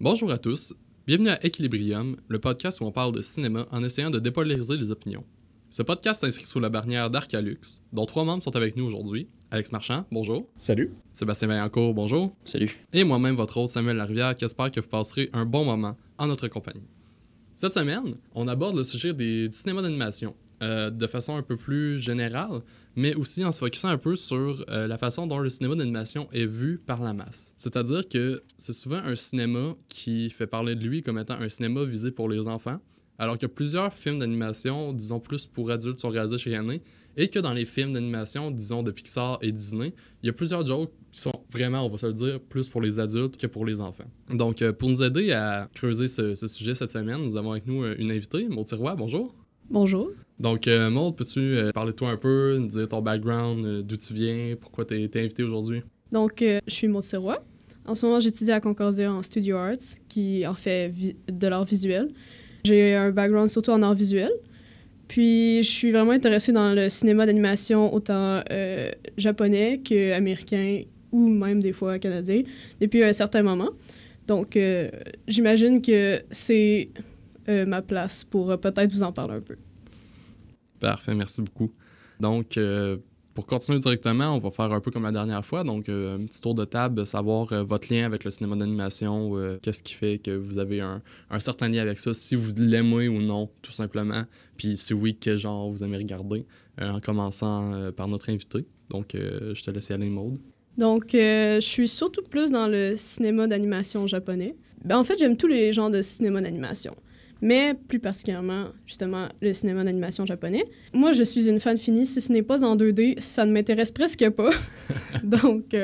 Bonjour à tous, bienvenue à Equilibrium, le podcast où on parle de cinéma en essayant de dépolariser les opinions. Ce podcast s'inscrit sous la bannière d'Arcalux, dont 3 membres sont avec nous aujourd'hui. Alex Marchand, bonjour. Salut. Sébastien Vaillancourt, bonjour. Salut. Et moi-même, votre hôte Samuel Larivière, qui espère que vous passerez un bon moment en notre compagnie. Cette semaine, on aborde le sujet du cinéma d'animation de façon un peu plus générale, mais aussi en se focusant un peu sur la façon dont le cinéma d'animation est vu par la masse. C'est-à-dire que c'est souvent un cinéma qui fait parler de lui comme étant un cinéma visé pour les enfants, alors que plusieurs films d'animation, disons plus pour adultes, sont réalisés chaque année, et que dans les films d'animation, disons de Pixar et Disney, il y a plusieurs jokes qui sont vraiment, on va se le dire, plus pour les adultes que pour les enfants. Donc, pour nous aider à creuser ce sujet cette semaine, nous avons avec nous une invitée, Maud Sirois, bonjour. Bonjour. Donc, Maud, peux-tu parler de toi un peu, nous dire ton background, d'où tu viens, pourquoi t'es invitée aujourd'hui? Donc, je suis Maud Sirois. En ce moment, j'étudie à Concordia en Studio Arts, qui en fait de l'art visuel. J'ai un background surtout en art visuel. Puis, je suis vraiment intéressée dans le cinéma d'animation, autant japonais qu'américain ou même des fois canadien, depuis un certain moment. Donc, j'imagine que c'est ma place pour peut-être vous en parler un peu. Parfait, merci beaucoup. Donc, pour continuer directement, on va faire un peu comme la dernière fois. Donc, un petit tour de table, savoir votre lien avec le cinéma d'animation, qu'est-ce qui fait que vous avez un certain lien avec ça, si vous l'aimez ou non, tout simplement. Puis, si oui, quel genre vous aimez regarder, en commençant par notre invité. Donc, je te laisse y aller, Maud. Donc, je suis surtout plus dans le cinéma d'animation japonais. En fait, j'aime tous les genres de cinéma d'animation, mais plus particulièrement, justement, le cinéma d'animation japonais. Moi, je suis une fan finie. Si ce n'est pas en 2D, ça ne m'intéresse presque pas. Donc,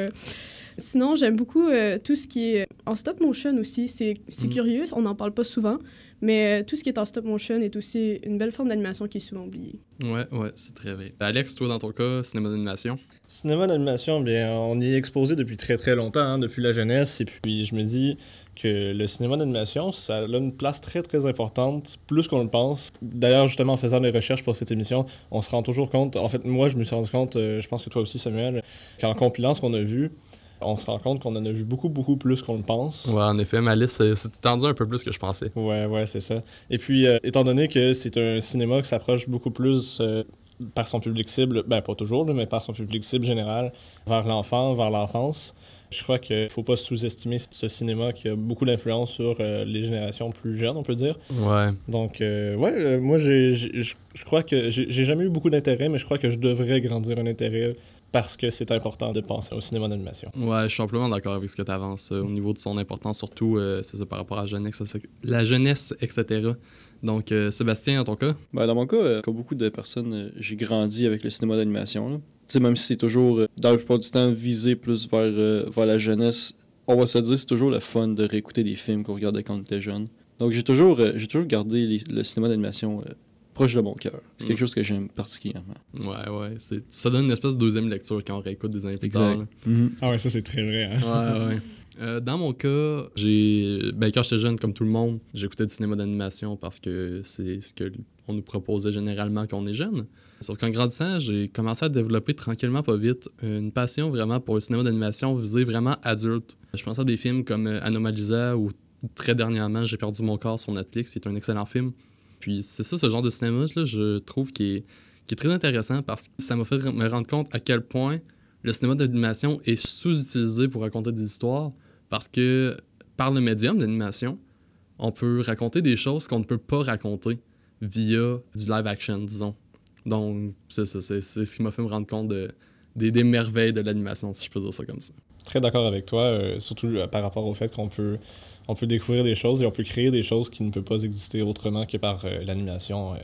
sinon, j'aime beaucoup tout ce qui est en stop motion aussi. C'est curieux, on n'en parle pas souvent, mais tout ce qui est en stop motion est aussi une belle forme d'animation qui est souvent oubliée. Ouais, c'est très vrai. Alex, toi, dans ton cas, cinéma d'animation? Cinéma d'animation, bien, on y est exposé depuis très très longtemps, hein, depuis la jeunesse, et puis je me dis que le cinéma d'animation, ça a une place très très importante, plus qu'on le pense. D'ailleurs, justement, en faisant des recherches pour cette émission, on se rend toujours compte, en fait, moi, je me suis rendu compte, je pense que toi aussi, Samuel, qu'en compilant ce qu'on a vu, on se rend compte qu'on en a vu beaucoup, beaucoup plus qu'on le pense. Ouais, en effet, ma liste s'est étendue un peu plus que je pensais. Ouais, c'est ça. Et puis, étant donné que c'est un cinéma qui s'approche beaucoup plus par son public cible, ben pas toujours, là, mais par son public cible général, vers l'enfant, vers l'enfance, je crois qu'il ne faut pas sous-estimer ce cinéma qui a beaucoup d'influence sur les générations plus jeunes, on peut dire. Ouais. Donc, moi, je crois que j'ai jamais eu beaucoup d'intérêt, mais je crois que je devrais grandir un intérêt parce que c'est important de penser au cinéma d'animation. Ouais, je suis amplement d'accord avec ce que tu avances au niveau de son importance, surtout c'est ça par rapport à la jeunesse, etc. Donc, Sébastien, dans ton cas? Dans mon cas, comme beaucoup de personnes, j'ai grandi avec le cinéma d'animation. Tu sais, même si c'est toujours, dans la plupart du temps, visé plus vers la jeunesse, on va se dire c'est toujours le fun de réécouter des films qu'on regardait quand on était jeune. Donc, j'ai toujours gardé le cinéma d'animation proche de mon cœur. C'est quelque chose que j'aime particulièrement. Ouais. Ça donne une espèce de deuxième lecture quand on réécoute des années plus tard. Ah ouais, ça c'est très vrai. Hein? Ouais. Dans mon cas, quand j'étais jeune, comme tout le monde, j'écoutais du cinéma d'animation parce que c'est ce qu'on nous proposait généralement quand on est jeune. Sauf qu'en grandissant, j'ai commencé à développer tranquillement, pas vite, une passion vraiment pour le cinéma d'animation visé vraiment adulte. Je pense à des films comme Anomalisa ou très dernièrement, J'ai perdu mon corps sur Netflix, qui est un excellent film. Puis c'est ça, ce genre de cinéma-là, je trouve qui est très intéressant parce que ça m'a fait me rendre compte à quel point le cinéma d'animation est sous-utilisé pour raconter des histoires parce que par le médium d'animation, on peut raconter des choses qu'on ne peut pas raconter via du live action, disons. Donc, c'est ça, c'est ce qui m'a fait me rendre compte des merveilles de l'animation, si je peux dire ça comme ça. Très d'accord avec toi, surtout par rapport au fait qu'on peut découvrir des choses et on peut créer des choses qui ne peuvent pas exister autrement que par l'animation.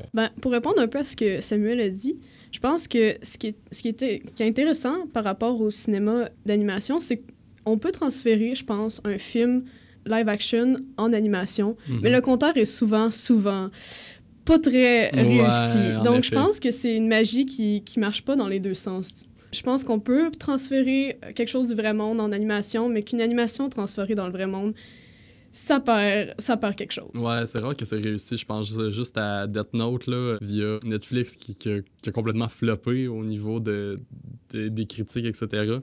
Pour répondre un peu à ce que Samuel a dit, je pense que ce qui est intéressant par rapport au cinéma d'animation, c'est qu'on peut transférer, je pense, un film live action en animation, mais le compteur est souvent pas très réussi. Donc, je pense que c'est une magie qui marche pas dans les deux sens. Je pense qu'on peut transférer quelque chose du vrai monde en animation, mais qu'une animation transférée dans le vrai monde, ça perd quelque chose. Ouais, c'est rare que c'est réussi. Je pense juste à Death Note, là, via Netflix, qui a complètement floppé au niveau des critiques, etc.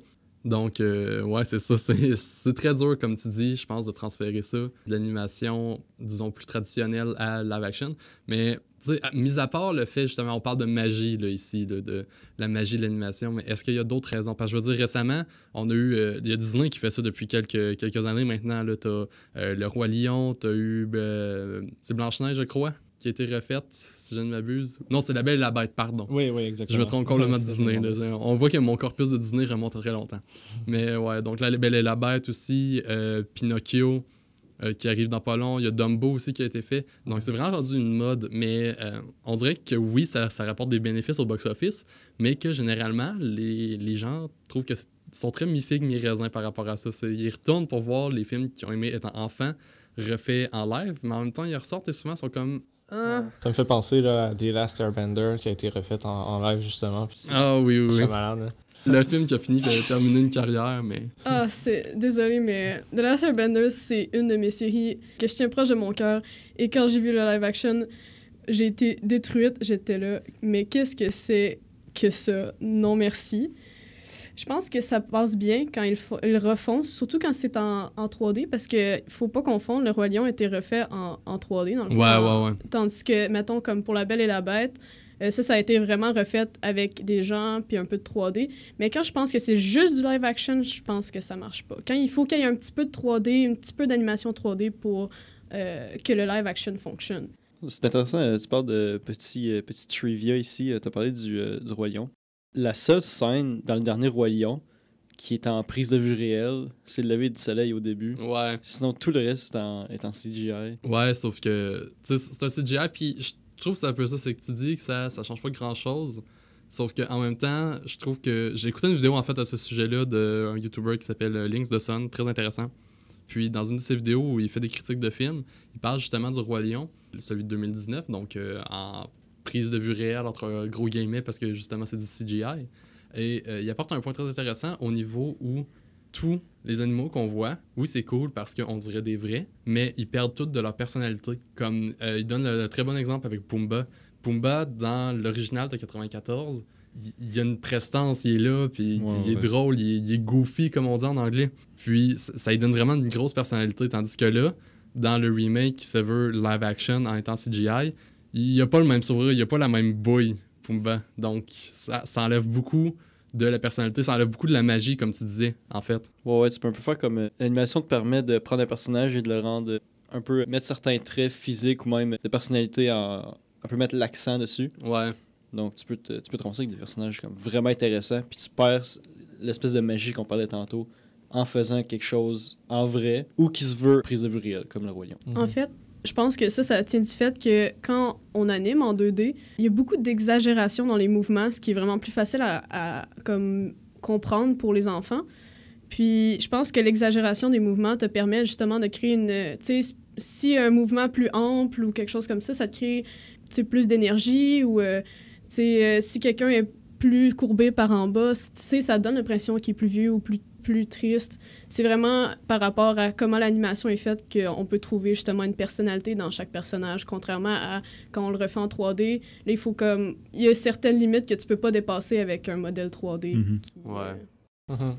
Donc, ouais, c'est ça. C'est très dur, comme tu dis, je pense, de transférer ça de l'animation, disons, plus traditionnelle à live action. Mais, tu sais, mis à part le fait, justement, on parle de magie, là, ici, là, de la magie de l'animation, mais est-ce qu'il y a d'autres raisons? Parce que je veux dire, récemment, on a eu... il y a Disney qui fait ça depuis quelques années maintenant. Là, t'as Le Roi Lion, t'as eu... c'est Blanche-Neige, je crois, qui a été refaite, si je ne m'abuse. Non, c'est La Belle et la Bête, pardon. Oui, exactement. Je me trompe complètement de C'est Disney. bon. Là. On voit que mon corpus de Disney remonte à très longtemps. Mais ouais, donc La Belle et la Bête aussi, Pinocchio qui arrive dans pas long, il y a Dumbo aussi qui a été fait. Donc c'est vraiment rendu une mode, mais on dirait que oui, ça rapporte des bénéfices au box-office, mais que généralement, les gens trouvent que sont très mi-figue, mi-raisin par rapport à ça. Ils retournent pour voir les films qu'ils ont aimé étant enfants refaits en live, mais en même temps, ils ressortent et souvent, ils sont comme... Ah, Ça me fait penser là, à The Last Airbender qui a été refait en live justement. Puis oui. c'est malade. Là. Le film qui a fini de terminer une carrière, mais... Ah, désolé, mais The Last Airbender, c'est une de mes séries que je tiens proche de mon cœur. Et quand j'ai vu le live action, j'ai été détruite. J'étais là, mais qu'est-ce que c'est que ça? Non, merci. Je pense que ça passe bien quand ils le refont, surtout quand c'est en 3D, parce que faut pas confondre, Le Roi Lion a été refait en 3D, dans le fond. Ouais. Tandis que, mettons, comme pour La Belle et la Bête, ça a été vraiment refait avec des gens puis un peu de 3D. Mais quand je pense que c'est juste du live action, je pense que ça marche pas. Quand il faut qu'il y ait un petit peu de 3D, un petit peu d'animation 3D pour que le live action fonctionne. C'est intéressant, tu parles de petit trivia ici, tu as parlé du Roi Lion. La seule scène dans le dernier Roi Lion qui est en prise de vue réelle, c'est le lever du soleil au début. Ouais. Sinon, tout le reste est en CGI. Ouais, sauf que c'est un CGI, puis je trouve que c'est un peu ça, c'est que tu dis que ça change pas grand-chose, sauf qu'en même temps, je trouve que... J'ai écouté une vidéo, en fait, à ce sujet-là d'un YouTuber qui s'appelle Lynx the Sun, très intéressant. Puis, dans une de ses vidéos où il fait des critiques de films, il parle justement du Roi Lion, celui de 2019, donc en prise de vue réelle, entre gros guillemets, parce que justement, c'est du CGI. Et il apporte un point très intéressant au niveau où tous les animaux qu'on voit, oui, c'est cool parce qu'on dirait des vrais, mais ils perdent toutes de leur personnalité. Comme il donne le très bon exemple avec Pumba. Pumba, dans l'original de 94, il y a une prestance, il est là, puis il est drôle, il est goofy, comme on dit en anglais. Puis ça lui donne vraiment une grosse personnalité, tandis que là, dans le remake qui se veut live action en étant CGI, il n'y a pas le même sourire, il n'y a pas la même bouille, Pumba. Donc ça enlève beaucoup de la personnalité, ça enlève beaucoup de la magie, comme tu disais, en fait. Ouais, tu peux un peu faire comme... l'animation te permet de prendre un personnage et de le rendre un peu... mettre certains traits physiques ou même de personnalité un peu mettre l'accent dessus. Ouais. Donc, tu peux te ramasser avec des personnages comme vraiment intéressants, puis tu perds l'espèce de magie qu'on parlait tantôt en faisant quelque chose en vrai ou qui se veut prise de vue réelle, comme le Roi Lion. En fait, je pense que ça tient du fait que quand on anime en 2D, il y a beaucoup d'exagération dans les mouvements, ce qui est vraiment plus facile à comme comprendre pour les enfants. Puis, je pense que l'exagération des mouvements te permet justement de créer une... Tu sais, si un mouvement plus ample ou quelque chose comme ça te crée plus d'énergie ou... si quelqu'un est plus courbé par en bas, ça donne l'impression qu'il est plus vieux ou plus triste. C'est vraiment par rapport à comment l'animation est faite qu'on peut trouver justement une personnalité dans chaque personnage, contrairement à quand on le refait en 3D. Là, il y a certaines limites que tu peux pas dépasser avec un modèle 3D. Ouais.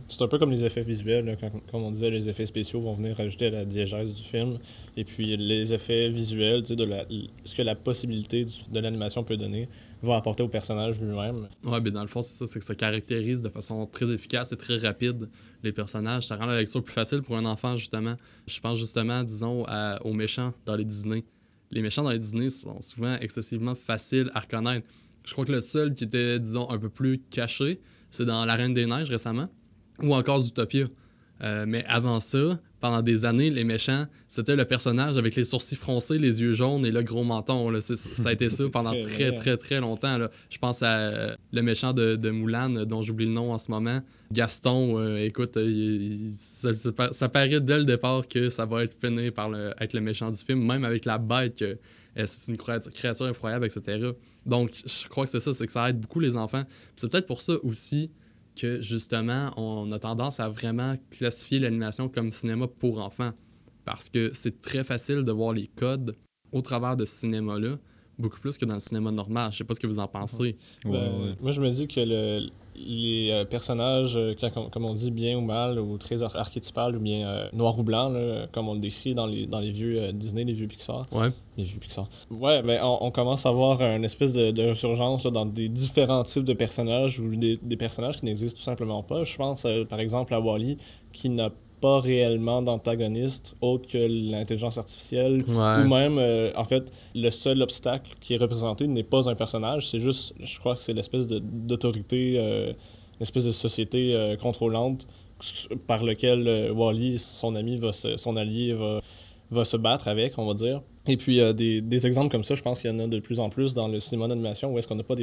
C'est un peu comme les effets visuels, là, comme on disait, les effets spéciaux vont venir rajouter à la diégèse du film, et puis les effets visuels, ce que la possibilité de l'animation peut donner, va apporter au personnage lui-même. Ouais, mais dans le fond, c'est ça, c'est que ça caractérise de façon très efficace et très rapide les personnages. Ça rend la lecture plus facile pour un enfant, justement. Je pense justement, disons, aux méchants dans les Disney. Les méchants dans les Disney sont souvent excessivement faciles à reconnaître. Je crois que le seul qui était, disons, un peu plus caché, c'est dans La Reine des Neiges récemment, ou encore Zootopia. Mais avant ça, pendant des années, les méchants, c'était le personnage avec les sourcils froncés, les yeux jaunes et le gros menton. Là. Ça a été ça pendant très longtemps. Là. Je pense à le méchant de Moulin, dont j'oublie le nom en ce moment. Gaston, écoute, ça paraît dès le départ que ça va être fini par être le méchant du film, même avec la bête, que c'est une créature effroyable, etc. Donc, je crois que c'est que ça aide beaucoup les enfants. Puis c'est peut-être pour ça aussi que, justement, on a tendance à vraiment classifier l'animation comme cinéma pour enfants. Parce que c'est très facile de voir les codes au travers de ce cinéma-là, beaucoup plus que dans le cinéma normal. Je sais pas ce que vous en pensez. Moi, je me dis que les personnages, comme on dit, bien ou mal, ou très archétypal, ou bien noir ou blanc, là, comme on le décrit dans les vieux Disney, les vieux Pixar. Ouais. Les vieux Pixar. Ouais, ben on commence à voir une espèce de resurgence là, dans des différents types de personnages, ou des personnages qui n'existent tout simplement pas. Je pense, par exemple, à Wall-E, qui n'a pas réellement d'antagoniste autre que l'intelligence artificielle, Ouais. ou même, en fait, le seul obstacle qui est représenté n'est pas un personnage, c'est juste, je crois que c'est l'espèce d'autorité, l'espèce de société contrôlante par lequel Wall-E, son ami, son allié, va se battre avec, on va dire. Et puis, des exemples comme ça, je pense qu'il y en a de plus en plus dans le cinéma d'animation, où est-ce qu'on n'a pas,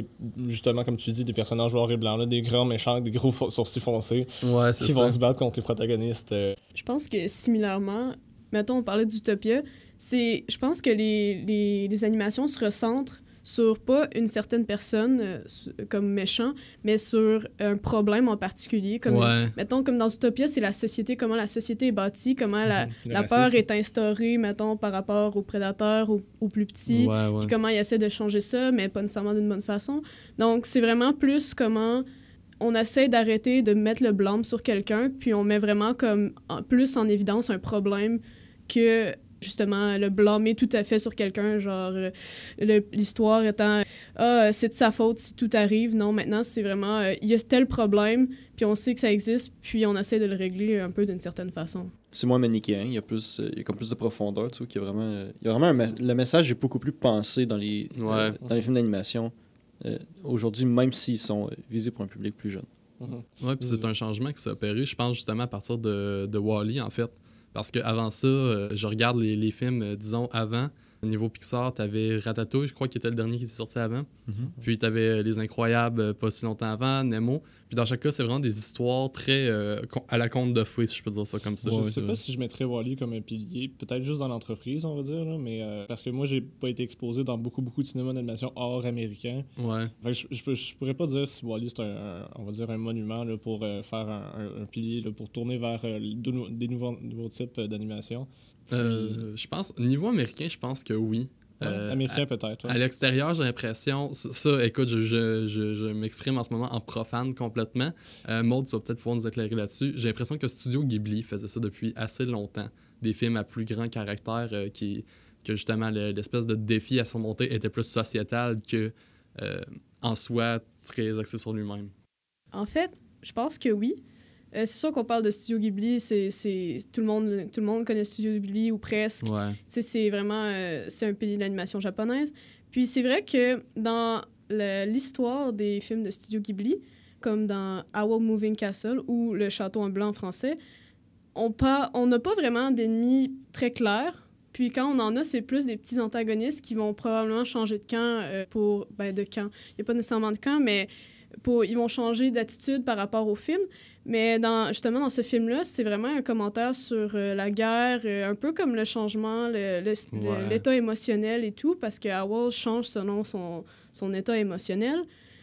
justement, comme tu dis, des personnages noirs et blancs, là, des grands méchants avec des gros sourcils foncés Ouais, c'est qui ça. vont se battre contre les protagonistes. Je pense que similairement, mettons, on parlait d'Utopia, je pense que les animations se recentrent sur pas une certaine personne comme méchant, mais sur un problème en particulier. Comme, Ouais. mettons, comme dans Utopia, c'est la société, comment la société est bâtie, comment Le la peur racisme. est instaurée, mettons, par rapport aux prédateurs, aux plus petits, Ouais, ouais. puis comment ils essaient de changer ça, mais pas nécessairement d'une bonne façon. Donc, c'est vraiment plus comment on essaie d'arrêter de mettre le blâme sur quelqu'un, puis on met vraiment comme plus en évidence un problème que justement le blâmer tout à fait sur quelqu'un, genre l'histoire étant c'est de sa faute si tout arrive. Non, maintenant c'est vraiment il y a tel problème, puis on sait que ça existe, puis on essaie de le régler un peu d'une certaine façon. C'est moins manichéen, il y a comme plus de profondeur, tu vois, qu'il y a vraiment, le message est beaucoup plus pensé dans les films d'animation aujourd'hui, même s'ils sont visés pour un public plus jeune. Ouais, puis c'est un changement qui s'est opéré, je pense, justement, à partir de Wall-E, en fait. Parce qu'avant ça, je regarde les films, disons, avant. Au niveau Pixar, t'avais Ratatouille, je crois, qui était le dernier qui était sorti avant. Puis t'avais Les Incroyables, pas si longtemps avant, Nemo. Puis dans chaque cas, c'est vraiment des histoires très à la conte de fouet, si je peux dire ça comme ça. Je sais pas si je mettrais Wall-E comme un pilier, peut-être juste dans l'entreprise, on va dire, là, mais parce que moi, j'ai pas été exposé dans beaucoup de cinéma d'animation hors américain. Ouais. Fait que je pourrais pas dire si Wall-E c'est on va dire un monument là, pour faire un pilier, là, pour tourner vers des nouveaux types d'animation. Je pense, niveau américain, je pense que oui. Américain peut-être. Ouais. À l'extérieur, j'ai l'impression... Ça, écoute, je m'exprime en ce moment en profane complètement. Maud, tu vas peut-être pouvoir nous éclairer là-dessus. J'ai l'impression que Studio Ghibli faisait ça depuis assez longtemps. Des films à plus grand caractère que justement l'espèce de défi à surmonter était plus sociétal que en soi très axé sur lui-même. En fait, je pense que oui. C'est sûr qu'on parle de Studio Ghibli, tout le monde connaît Studio Ghibli ou presque. Ouais. C'est vraiment c'est un pilier de l'animation japonaise. Puis c'est vrai que dans l'histoire des films de Studio Ghibli, comme dans Our Moving Castle ou Le Château en blanc en français, on n'a pas vraiment d'ennemis très clairs. Puis quand on en a, c'est plus des petits antagonistes qui vont probablement changer de camp de camp. Il n'y a pas nécessairement de camp, mais ils vont changer d'attitude par rapport au film. Mais justement, dans ce film-là, c'est vraiment un commentaire sur la guerre, un peu comme le changement, l'état émotionnel et tout, parce que Owl change selon son état émotionnel.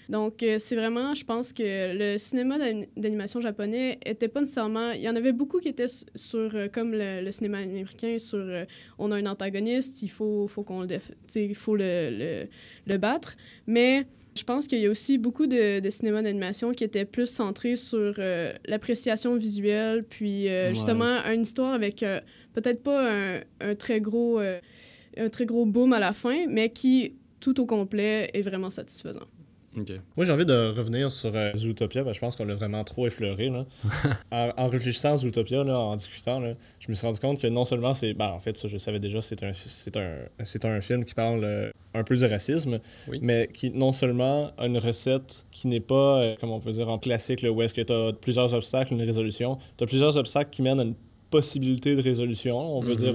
Donc, c'est vraiment, je pense que le cinéma d'animation japonais était pas nécessairement... Il y en avait beaucoup qui étaient sur, comme le cinéma américain, sur on a un antagoniste, il faut qu'on il faut le battre. Mais je pense qu'il y a aussi beaucoup de cinéma d'animation qui était plus centré sur l'appréciation visuelle, puis justement une histoire avec peut-être pas un très gros boom à la fin, mais qui, tout au complet, est vraiment satisfaisant. Okay. Moi, j'ai envie de revenir sur Zootopia, je pense qu'on l'a vraiment trop effleuré. Là. en réfléchissant à Zootopia, là, en discutant, là, je me suis rendu compte que non seulement c'est... en fait, ça, je savais déjà, c'est un film qui parle un peu du racisme, oui. mais qui non seulement a une recette qui n'est pas, comme on peut dire, en classique, là, où est-ce que tu as plusieurs obstacles, une résolution. Tu as plusieurs obstacles qui mènent à une possibilité de résolution. On peut dire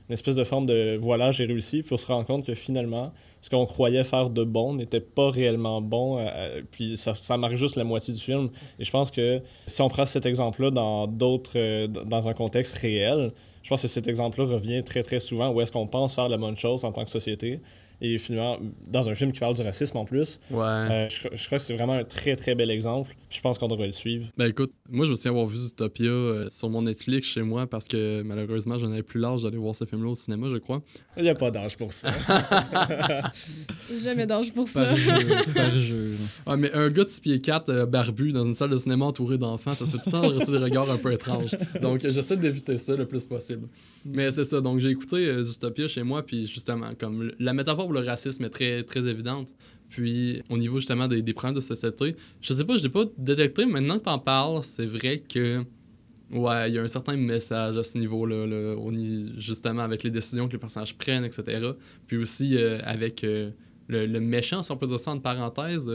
une espèce de forme de voilà, j'ai réussi, puis on se rend compte que finalement, ce qu'on croyait faire de bon n'était pas réellement bon, puis ça marque juste la moitié du film. Et je pense que si on prend cet exemple-là dans un contexte réel, je pense que cet exemple-là revient très très souvent où est-ce qu'on pense faire la bonne chose en tant que société, Et finalement, dans un film qui parle du racisme en plus, Ouais. je crois que c'est vraiment un très très bel exemple. Je pense qu'on devrait le suivre. Ben écoute, moi je me souviens avoir vu Zootopia sur mon Netflix chez moi parce que malheureusement je n'avais plus l'âge d'aller voir ce film-là au cinéma, je crois. Il n'y a pas d'âge pour ça. Jamais d'âge pour ça. Par jeu, par jeu. Ah, mais un gars de 6 pieds 4 barbu dans une salle de cinéma entouré d'enfants, ça se fait tout le temps dresser des regards un peu étranges. Donc j'essaie d'éviter ça le plus possible. Mais c'est ça, donc j'ai écouté Zootopia chez moi, puis justement, comme la métaphore pour le racisme est très, très évidente. Puis au niveau justement des problèmes de société, je sais pas, je l'ai pas détecté, mais maintenant que t'en parles, c'est vrai que ouais, il y a un certain message à ce niveau-là, là, justement avec les décisions que les personnages prennent, etc. Puis aussi avec le méchant, si on peut dire ça entre parenthèses,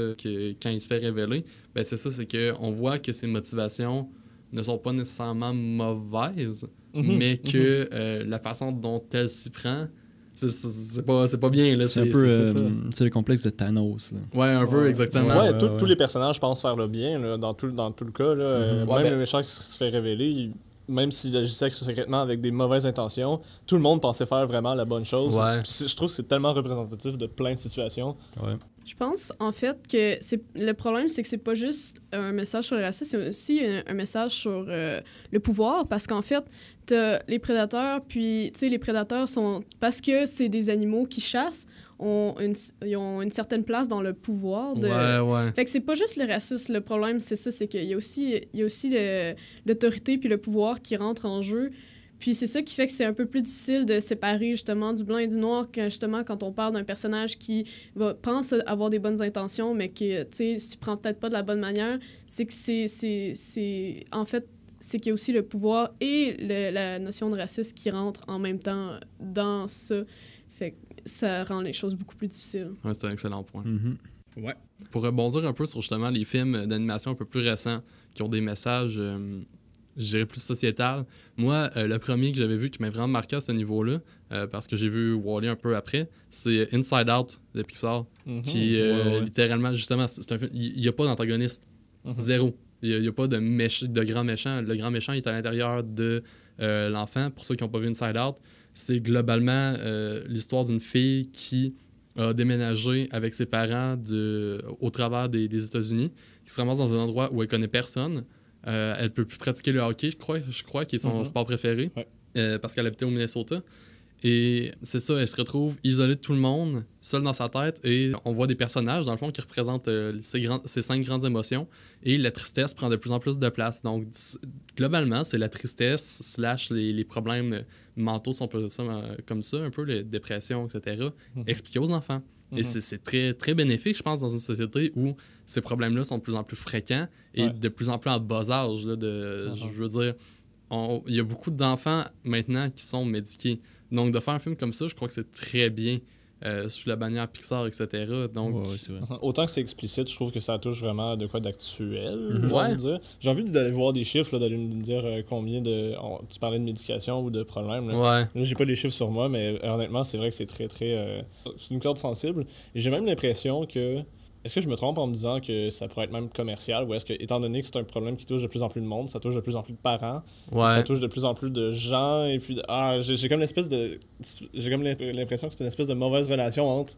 quand il se fait révéler, ben c'est ça, c'est qu'on voit que ses motivations ne sont pas nécessairement mauvaises, mais que la façon dont elle s'y prend, c'est pas bien. Là, C'est un peu ça. c'est le complexe de Thanos. Là. Ouais, un peu, exactement. Ouais, Ouais. tous les personnages pensent faire le bien là, dans tout le cas. Là. Ouais, Même ben- le méchant qui se fait révéler, même s'il agissait secrètement avec des mauvaises intentions, tout le monde pensait faire vraiment la bonne chose. Ouais. Puis je trouve que c'est tellement représentatif de plein de situations. Ouais. Je pense, en fait, que le problème, c'est que c'est pas juste un message sur le racisme, c'est aussi un message sur le pouvoir, parce qu'en fait, t'as les prédateurs, puis, tu sais, les prédateurs sont... Parce que c'est des animaux qui chassent, ils ont une certaine place dans le pouvoir de... Ouais. Fait que c'est pas juste le racisme, le problème, c'est ça, c'est qu'il y a aussi l'autorité puis le pouvoir qui rentrent en jeu. Puis c'est ça qui fait que c'est un peu plus difficile de séparer justement du blanc et du noir quand on parle d'un personnage qui pense avoir des bonnes intentions, mais qui, tu sais, s'y prend peut-être pas de la bonne manière. C'est que en fait, c'est qu'il y a aussi le pouvoir et la notion de racisme qui rentrent en même temps dans ça. Fait que ça rend les choses beaucoup plus difficiles. Ouais, c'est un excellent point. Mm-hmm. Ouais. Pour rebondir un peu sur justement les films d'animation un peu plus récents qui ont des messages, je dirais plus sociétal. Moi, le premier que j'avais vu qui m'a vraiment marqué à ce niveau-là, parce que j'ai vu Wall-E un peu après, c'est Inside Out de Pixar, qui littéralement, justement, c'est un film, il n'y a pas d'antagoniste. Zéro. Il n'y a pas de grand méchant. Le grand méchant il est à l'intérieur de l'enfant. Pour ceux qui n'ont pas vu Inside Out, c'est globalement l'histoire d'une fille qui a déménagé avec ses parents au travers des États-Unis, qui se ramasse dans un endroit où elle connaît personne. Elle peut plus pratiquer le hockey, je crois, qui est son sport préféré, parce qu'elle habitait au Minnesota. Et c'est ça, elle se retrouve isolée de tout le monde, seule dans sa tête, et on voit des personnages, dans le fond, qui représentent ces 5 grandes émotions, et la tristesse prend de plus en plus de place. Donc, globalement, c'est la tristesse / les problèmes mentaux, si on peut dire ça comme ça, un peu les dépressions, etc., expliqués aux enfants. Et c'est très, très bénéfique, je pense, dans une société où ces problèmes-là sont de plus en plus fréquents et de plus en plus en bas âge. Là, je veux dire, il y a beaucoup d'enfants maintenant qui sont médiqués. Donc, de faire un film comme ça, je crois que c'est très bien sous la bannière Pixar, etc. Donc, c'est vrai. Autant que c'est explicite, je trouve que ça touche vraiment de quoi d'actuel. Mhm. J'ai envie Ouais. de dire. J'ai envie d'aller voir des chiffres, là, d'aller me dire combien de. Tu parlais de médication ou de problèmes. Là. ouais. Là, j'ai pas les chiffres sur moi, mais honnêtement, c'est vrai que c'est très, très. C'est une corde sensible. Et j'ai même l'impression que. Est-ce que je me trompe en me disant que ça pourrait être même commercial, ou est-ce que, étant donné que c'est un problème qui touche de plus en plus de monde, ça touche de plus en plus de parents, ça Ouais. touche de plus en plus de gens, et puis j'ai comme l'espèce de. J'ai comme l'impression que c'est une espèce de mauvaise relation entre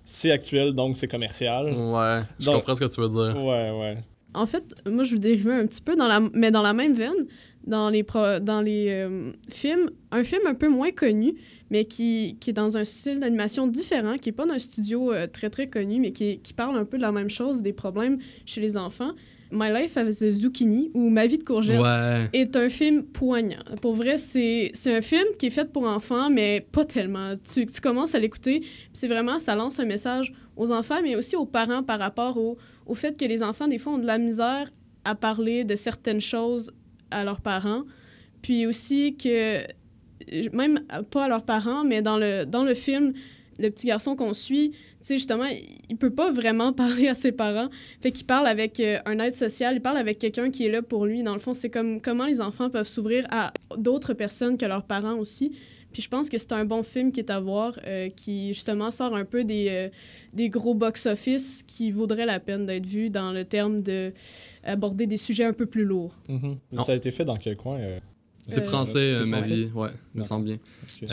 c'est actuel, donc c'est commercial. Ouais. Je Donc- comprends ce que tu veux dire. Ouais. En fait, moi, je veux dériver un petit peu, mais dans la même veine, dans les films, un film un peu moins connu, mais qui est dans un style d'animation différent, qui n'est pas d'un studio très, très connu, mais qui parle un peu de la même chose, des problèmes chez les enfants. My Life as a Zucchini, ou Ma vie de courgette, Ouais. est un film poignant. Pour vrai, c'est un film qui est fait pour enfants, mais pas tellement. Tu commences à l'écouter, puis c'est vraiment, ça lance un message aux enfants, mais aussi aux parents par rapport au fait que les enfants, des fois, ont de la misère à parler de certaines choses à leurs parents. Puis aussi que, même pas à leurs parents, mais dans le film, le petit garçon qu'on suit, tu sais, justement, il peut pas vraiment parler à ses parents. Fait qu'il parle avec un aide social, il parle avec quelqu'un qui est là pour lui. Dans le fond, c'est comme comment les enfants peuvent s'ouvrir à d'autres personnes que leurs parents aussi. Puis je pense que c'est un bon film qui est à voir, qui justement sort un peu des gros box-office qui vaudraient la peine d'être vu dans le terme d'aborder des sujets un peu plus lourds. Non. Ça a été fait dans quel coin C'est français, c'est ma français. vie. Ouais, me semble bien. Excuse.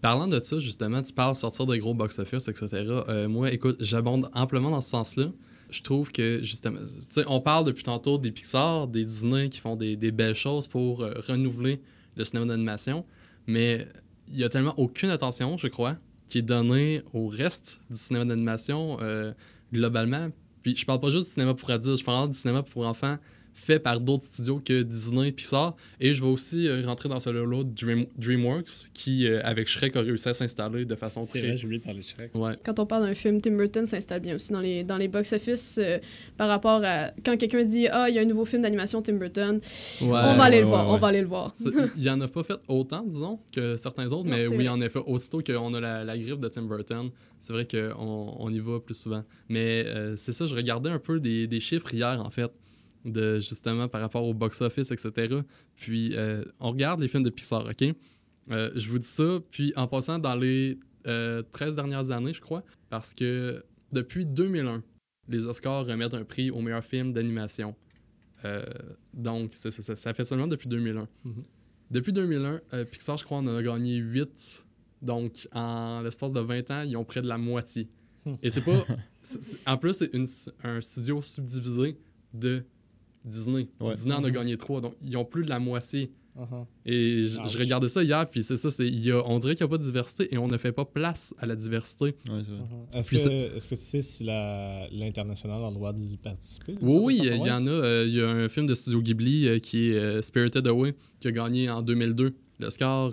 Parlant de ça, justement, tu parles sortir de gros box-office, etc. Moi, écoute, j'abonde amplement dans ce sens-là. Je trouve que, justement, tu sais, on parle depuis tantôt des Pixar, des Disney qui font des belles choses pour renouveler le cinéma d'animation, mais il y a tellement aucune attention, je crois, qui est donnée au reste du cinéma d'animation globalement. Puis je parle pas juste du cinéma pour adultes, je parle du cinéma pour enfants fait par d'autres studios que Disney et Pixar. Et je vais aussi rentrer dans ce lot de DreamWorks qui, avec Shrek, a réussi à s'installer de façon C'est très... vrai, j'ai oublié de parler de Shrek. Ouais. Quand on parle d'un film, Tim Burton s'installe bien aussi dans les box-office par rapport à quand quelqu'un dit « Ah, il y a un nouveau film d'animation Tim Burton, on va aller le voir, on va aller le voir. » Il y en a pas fait autant, disons, que certains autres, Non, mais c'est oui, vrai. en effet, aussitôt qu'on a la griffe de Tim Burton, c'est vrai qu'on y va plus souvent. Mais c'est ça, je regardais un peu des chiffres hier, en fait, de justement par rapport au box-office, etc. Puis, on regarde les films de Pixar, OK? Je vous dis ça, puis en passant dans les 13 dernières années, je crois, parce que depuis 2001, les Oscars remettent un prix au meilleur film d'animation. Donc, ça fait seulement depuis 2001. Mhm. Depuis 2001, Pixar, je crois, on en a gagné 8. Donc, en l'espace de 20 ans, ils ont près de la moitié. Et c'est pas... en plus, c'est un studio subdivisé de Disney. Ouais. Disney en a gagné 3, donc ils ont plus de la moitié. Uh-huh. Et Ouch. je regardais ça hier, puis c'est ça, on dirait qu'il n'y a pas de diversité et on ne fait pas place à la diversité. Ouais, c'est vrai. Uh-huh. Est-ce Puis que tu sais si l'international a le droit d'y participer? Oui, Ça, il y en a. Il y a un film de Studio Ghibli qui est Spirited Away, qui a gagné en 2002 l'Oscar.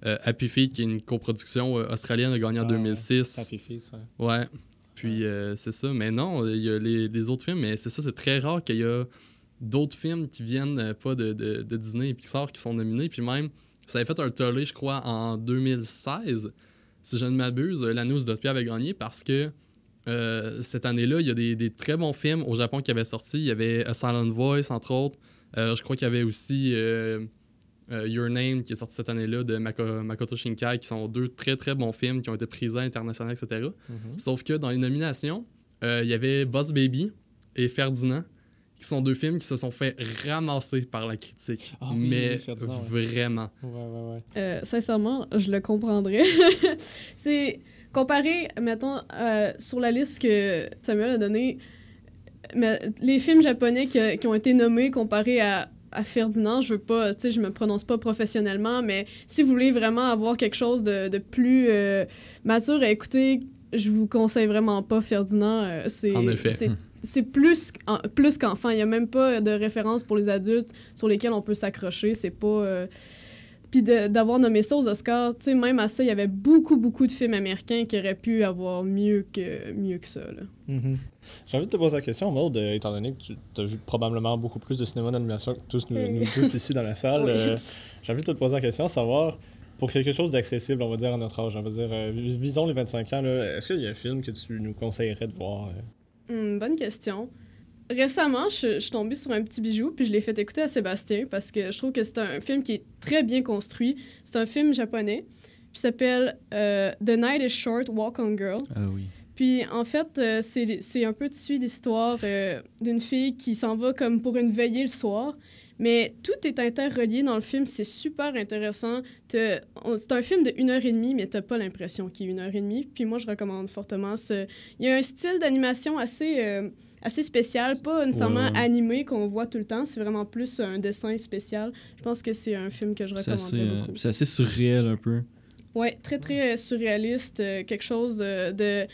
Happy Feet, qui est une coproduction australienne, a gagné en 2006. Happy Feet, ouais. Ouais. Puis c'est ça. Mais non, il y a les autres films, mais c'est ça, c'est très rare qu'il y a d'autres films qui viennent pas de Disney et Pixar qui sont nominés. Puis même, ça avait fait un tollé, je crois, en 2016. Si je ne m'abuse, l'année où Zootopia avait gagné parce que cette année-là, il y a des très bons films au Japon qui avaient sorti. Il y avait A Silent Voice, entre autres. Je crois qu'il y avait aussi Your Name, qui est sorti cette année-là, de Makoto Shinkai, qui sont deux très très bons films qui ont été prisés à l'international, etc. Sauf que dans les nominations, il y avait Boss Baby et Ferdinand, qui sont deux films qui se sont fait ramasser par la critique. Ah oui, mais Ferdinand, vraiment. Ouais. Sincèrement, je le comprendrais. C'est comparé, mettons, sur la liste que Samuel a donnée, les films japonais qui ont été nommés comparés à Ferdinand, je veux pas, tu sais, je me prononce pas professionnellement, mais si vous voulez vraiment avoir quelque chose de plus mature à écouter, je vous conseille vraiment pas Ferdinand. En effet. C'est plus qu'enfant. Il y a même pas de référence pour les adultes sur lesquels on peut s'accrocher. C'est pas... Puis d'avoir nommé ça aux Oscars, tu sais, même à ça, il y avait beaucoup de films américains qui auraient pu avoir mieux que ça, là. Mm-hmm. J'ai envie de te poser la question, Maud, étant donné que tu as vu probablement beaucoup plus de cinéma d'animation que nous tous ici dans la salle. Oui. J'ai envie de te poser la question, savoir, pour quelque chose d'accessible, on va dire, à notre âge, on va dire, visons les 25 ans, là, est-ce qu'il y a un film que tu nous conseillerais de voir? Bonne question. Récemment, je suis tombée sur un petit bijou, puis je l'ai fait écouter à Sébastien, parce que je trouve que c'est un film qui est très bien construit. C'est un film japonais, qui s'appelle The Night is Short, Walk on Girl. Ah oui. Puis, en fait, c'est un peu de suite l'histoire d'une fille qui s'en va comme pour une veillée le soir. Mais tout est interrelié dans le film. C'est super intéressant. C'est un film de 1h30, mais t'as pas l'impression qu'il est 1h30. Puis moi, je recommande fortement. Il y a un style d'animation assez spécial, pas nécessairement animé qu'on voit tout le temps. C'est vraiment plus un dessin spécial. Je pense que c'est un film que je recommanderais beaucoup. C'est assez surréel un peu. Ouais, très, très surréaliste, quelque chose de...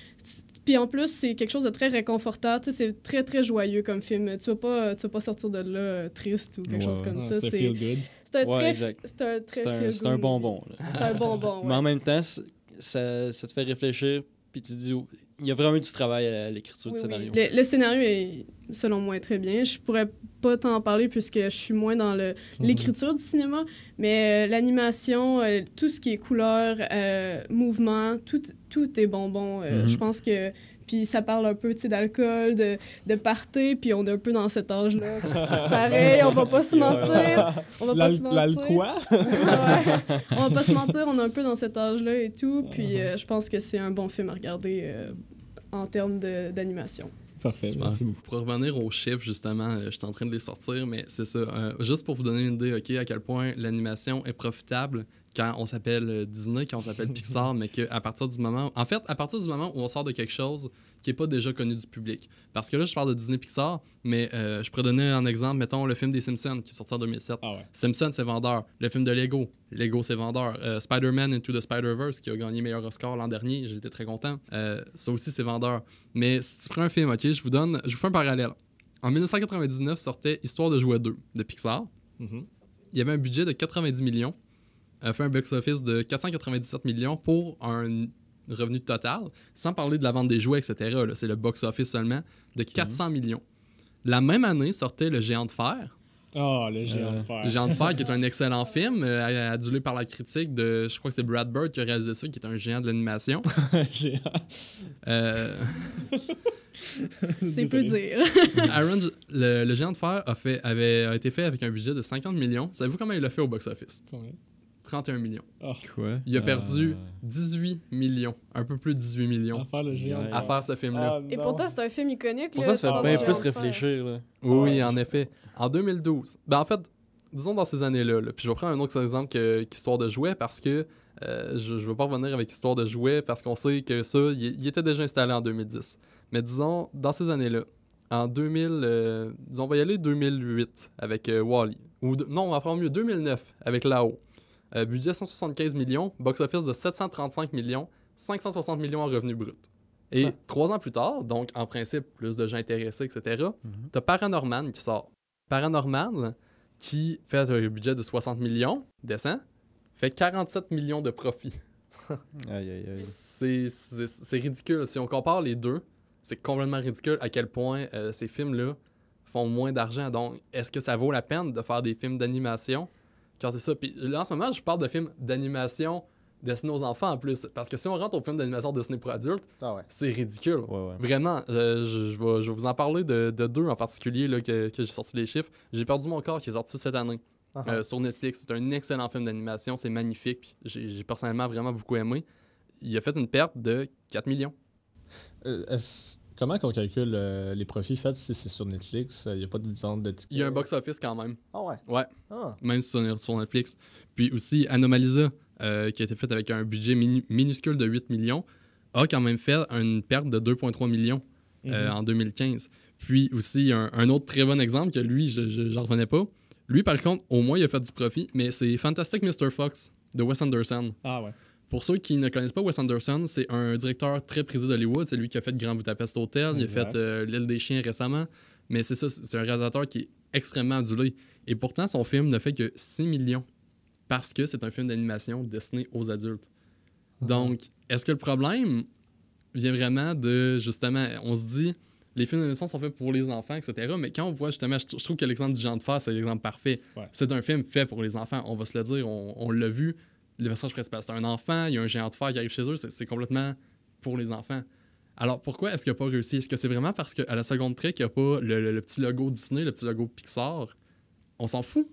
Puis en plus, c'est quelque chose de très réconfortant. Tu sais, c'est très, très joyeux comme film. Tu vas pas sortir de là triste ou quelque chose comme ça. C'est feel good. C'est un bonbon. Là. C'est un bonbon, ouais. Mais en même temps, ça te fait réfléchir, puis tu te dis... Il y a vraiment du travail à l'écriture du scénario. Oui. Le scénario est, selon moi, très bien. Je pourrais pas t'en parler puisque je suis moins dans l'écriture du cinéma, mais l'animation, tout ce qui est couleur, mouvement, tout est bonbon. Je pense que... Puis ça parle un peu, tu sais, d'alcool, de party, puis on est un peu dans cet âge-là. Pareil, on va pas se mentir. On va pas se mentir. Quoi? Ouais. On va pas se mentir, on est un peu dans cet âge-là et tout. Puis je pense que c'est un bon film à regarder en termes d'animation. Parfait, merci beaucoup. Pour revenir aux chiffres, justement, je suis en train de les sortir, mais c'est ça. Juste pour vous donner une idée, OK, à quel point l'animation est profitable quand on s'appelle Disney, quand on s'appelle Pixar, mais qu'à partir du moment... En fait, à partir du moment où on sort de quelque chose qui n'est pas déjà connu du public. Parce que là, je parle de Disney-Pixar, mais je pourrais donner un exemple, mettons, le film des Simpsons, qui est sorti en 2007. Ah ouais. Simpsons, c'est vendeur. Le film de Lego, c'est vendeur. Spider-Man Into the Spider-Verse, qui a gagné meilleur Oscar l'an dernier, j'étais très content. Ça aussi, c'est vendeur. Mais si tu prends un film, OK, je vous fais un parallèle. En 1999, sortait Histoire de jouer 2 de Pixar. Mhm. Il y avait un budget de 90 millions. A fait un box-office de 497 millions pour un revenu total, sans parler de la vente des jouets, etc. Là, c'est le box-office seulement, de 400 millions. La même année sortait Le Géant de Fer. Ah, le Géant de Fer. Le Géant de Fer, qui est un excellent film, adulé par la critique de... Je crois que c'est Brad Bird qui a réalisé ça, qui est un géant de l'animation. Géant. C'est peu dire. Aaron, le Géant de Fer a été fait avec un budget de 50 millions. Savez-vous comment il l'a fait au box-office? Combien? 31 millions. Oh. Quoi? Il a perdu 18 millions. Un peu plus de 18 millions. À faire le Géant de À Fer. faire ce film-là. Ah, Et non. pourtant, c'est un film iconique. Pour là, ça, ça tu fait parles bien du plus Géant de Fer. réfléchir. Là. Oui, en effet. En 2012. Ben, en fait, disons dans ces années-là. Puis je vais prendre un autre exemple qu'Histoire de jouets parce que je ne veux pas revenir avec Histoire de jouets parce qu'on sait que ça, il était déjà installé en 2010. Mais disons, dans ces années-là, en 2000, disons, on va y aller 2008 avec Wall-E. Non, on va faire mieux, 2009 avec Lao. Budget 175 millions, box-office de 735 millions, 560 millions en revenus bruts. Et 3 ans plus tard, donc en principe, plus de gens intéressés, etc., t'as Paranorman qui sort. Paranorman, qui fait un budget de 60 millions, décent, fait 47 millions de profit. Aïe, aïe, aïe. C'est ridicule. Si on compare les deux, c'est complètement ridicule à quel point ces films-là font moins d'argent. Donc, est-ce que ça vaut la peine de faire des films d'animation quand c'est ça? Puis là, en ce moment, je parle de films d'animation destinés aux enfants en plus. Parce que si on rentre au film d'animation destiné pour adultes, c'est ridicule. Ouais. Vraiment, je vais vous en parler de deux en particulier là, que j'ai sorti les chiffres. J'ai perdu mon corps qui est sorti cette année sur Netflix. C'est un excellent film d'animation, c'est magnifique. Puis j'ai personnellement vraiment beaucoup aimé. Il a fait une perte de 4 millions. Comment qu'on calcule les profits faits si c'est sur Netflix? Il n'y a pas de vente de tickets? Il y a un box-office quand même. Ah ouais? Ouais, Ah. même si c'est sur Netflix. Puis aussi, Anomalisa, qui a été faite avec un budget minuscule de 8 millions, a quand même fait une perte de 2,3 millions en 2015. Puis aussi, un autre très bon exemple que lui, je n'en revenais pas. Lui, par contre, au moins, il a fait du profit, mais c'est Fantastic Mr. Fox de Wes Anderson. Ah ouais. Pour ceux qui ne connaissent pas Wes Anderson, c'est un directeur très prisé d'Hollywood. C'est lui qui a fait Grand Budapest Hotel, il a fait L'île des chiens récemment. Mais c'est ça, c'est un réalisateur qui est extrêmement adulé. Et pourtant, son film ne fait que 6 millions parce que c'est un film d'animation destiné aux adultes. Donc, est-ce que le problème vient vraiment de, justement, on se dit, les films d'animation sont faits pour les enfants, etc. Mais quand on voit, justement, je trouve que l'exemple du Géant de Fer, c'est l'exemple parfait. Ouais. C'est un film fait pour les enfants, on va se le dire, on l'a vu. Le personnage principal, c'est un enfant, il y a un géant de fer qui arrive chez eux, c'est complètement pour les enfants. Alors, pourquoi est-ce qu'il n'a pas réussi? Est-ce que c'est vraiment parce qu'à la seconde près qu'il n'y a pas le petit logo Disney, le petit logo Pixar? On s'en fout?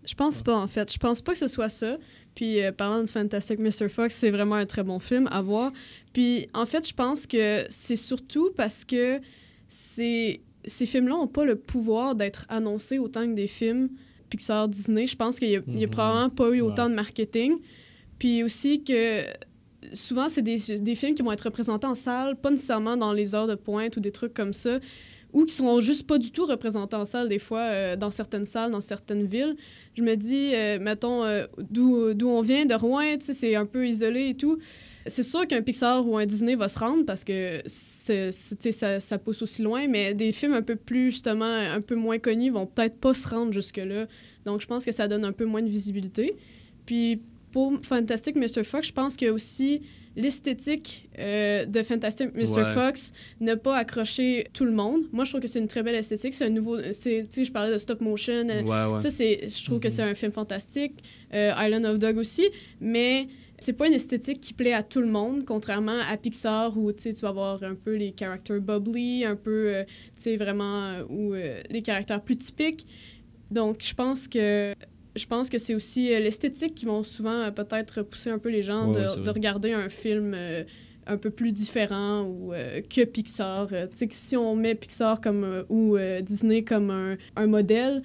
Je pense pas, en fait. Je pense pas que ce soit ça. Puis, parlant de Fantastic Mr. Fox, c'est vraiment un très bon film à voir. Puis, en fait, je pense que c'est surtout parce que ces films-là n'ont pas le pouvoir d'être annoncés autant que des films Pixar, Disney. Je pense qu'il n'y a probablement pas eu autant de marketing. Puis aussi que souvent, c'est des films qui vont être représentés en salle, pas nécessairement dans les heures de pointe ou des trucs comme ça, ou qui sont juste pas du tout représentés en salle, des fois, dans certaines salles, dans certaines villes. Je me dis, mettons, d'où on vient, de Rouen, tu sais, c'est un peu isolé et tout. C'est sûr qu'un Pixar ou un Disney va se rendre parce que ça pousse aussi loin, mais des films un peu plus, justement, un peu moins connus vont peut-être pas se rendre jusque-là. Donc, je pense que ça donne un peu moins de visibilité. Puis, pour Fantastic Mr. Fox, je pense que aussi l'esthétique de Fantastic Mr. Fox n'a pas accroché tout le monde. Moi, je trouve que c'est une très belle esthétique. C'est un nouveau... Tu sais, je parlais de stop motion. Ça, je trouve que c'est un film fantastique. Island of Dog aussi. Mais c'est pas une esthétique qui plaît à tout le monde, contrairement à Pixar où tu vas avoir un peu les caractères bubbly, un peu, tu sais, vraiment, ou les caractères plus typiques. Donc, je pense que c'est aussi l'esthétique qui vont souvent peut-être pousser un peu les gens de regarder un film un peu plus différent ou que Pixar. Tu sais, que si on met Pixar ou Disney comme un modèle,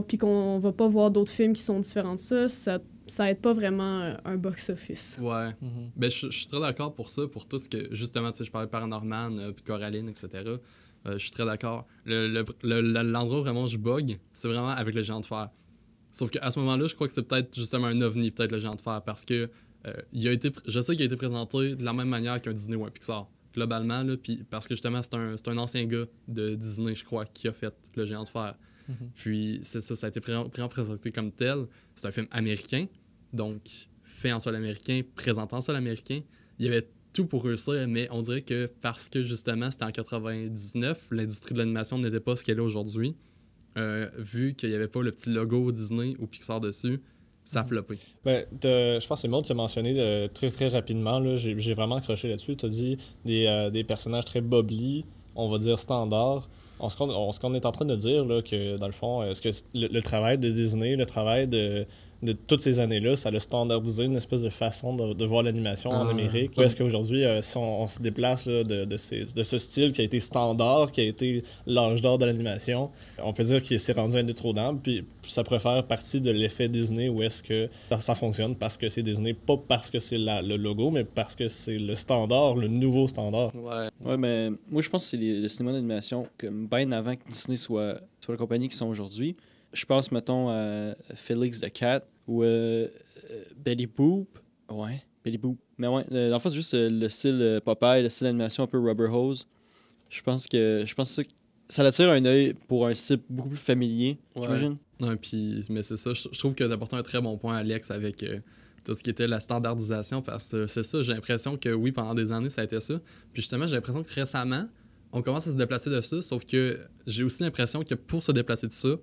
puis qu'on va pas voir d'autres films qui sont différents de ça ça aide pas vraiment un box-office. Ouais. Ben, je suis très d'accord pour ça, pour tout ce que, justement, tu sais, je parlais de Paranorman, puis Coraline, etc. Je suis très d'accord. L'endroit où vraiment je bug, c'est vraiment avec le géant de fer. Sauf qu'à ce moment-là, je crois que c'est peut-être justement un ovni, peut-être le géant de fer, parce que je sais qu'il a été présenté de la même manière qu'un Disney ou un Pixar, globalement, là, puis parce que justement, c'est un ancien gars de Disney, je crois, qui a fait le géant de fer. Puis c'est ça, ça a été présenté comme tel. C'est un film américain, donc fait en sol américain, présentant en sol américain. Il y avait tout pour réussir, mais on dirait que parce que justement c'était en 99, l'industrie de l'animation n'était pas ce qu'elle est aujourd'hui. Vu qu'il n'y avait pas le petit logo Disney ou Pixar dessus, ça a floppé. Ben, je pense que c'est Maud qui a mentionné très très rapidement, là, j'ai vraiment accroché là-dessus. Tu as dit des personnages très bubbly, on va dire standard. Ce qu'on est en train de dire, là, que dans le fond, est-ce que le travail de Disney, le travail de toutes ces années-là, ça a standardisé une espèce de façon de voir l'animation en Amérique. Ou est-ce qu'aujourd'hui, si on se déplace là, de ce style qui a été standard, qui a été l'âge d'or de l'animation, on peut dire qu'il s'est rendu indétrônable, puis ça pourrait faire partie de l'effet Disney où est-ce que ça fonctionne parce que c'est Disney, pas parce que c'est le logo, mais parce que c'est le standard, le nouveau standard. Ouais, mais moi je pense que c'est le cinéma d'animation, comme bien avant que Disney soit la compagnie qu'ils sont aujourd'hui. Je pense, mettons, à Felix the Cat ou Betty Boop. Ouais, Betty Boop. Mais ouais, dans le fond, c'est juste le style Popeye, le style d'animation un peu Rubber Hose. Je pense que ça l'attire un œil pour un style beaucoup plus familier, j'imagine. Non, mais c'est ça. Je trouve que tu as apporté un très bon point, Alex, avec tout ce qui était la standardisation, parce que c'est ça, j'ai l'impression que oui, pendant des années, ça a été ça. Puis justement, j'ai l'impression que récemment, on commence à se déplacer de ça, sauf que j'ai aussi l'impression que pour se déplacer de ça,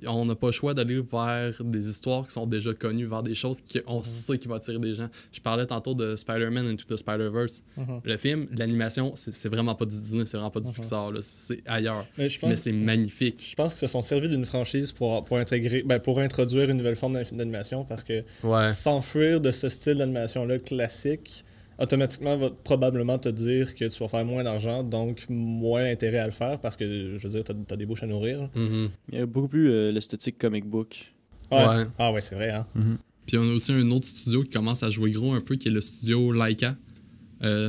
on n'a pas le choix d'aller vers des histoires qui sont déjà connues, vers des choses qu'on sait qui vont attirer des gens. Je parlais tantôt de Spider-Man Into the Spider-Verse. Le film, l'animation, c'est vraiment pas du Disney, c'est vraiment pas du Pixar, là, c'est ailleurs. Mais c'est magnifique. Je pense qu'ils se sont servis d'une franchise pour introduire une nouvelle forme d'animation, parce que s'enfuir de ce style d'animation-là classique, automatiquement va probablement te dire que tu vas faire moins d'argent, donc moins intérêt à le faire, parce que, je veux dire, t'as des bouches à nourrir. Il y a beaucoup plus l'esthétique comic book. Ouais. Ah ouais, c'est vrai, hein. Puis on a aussi un autre studio qui commence à jouer gros un peu, qui est le studio Laika.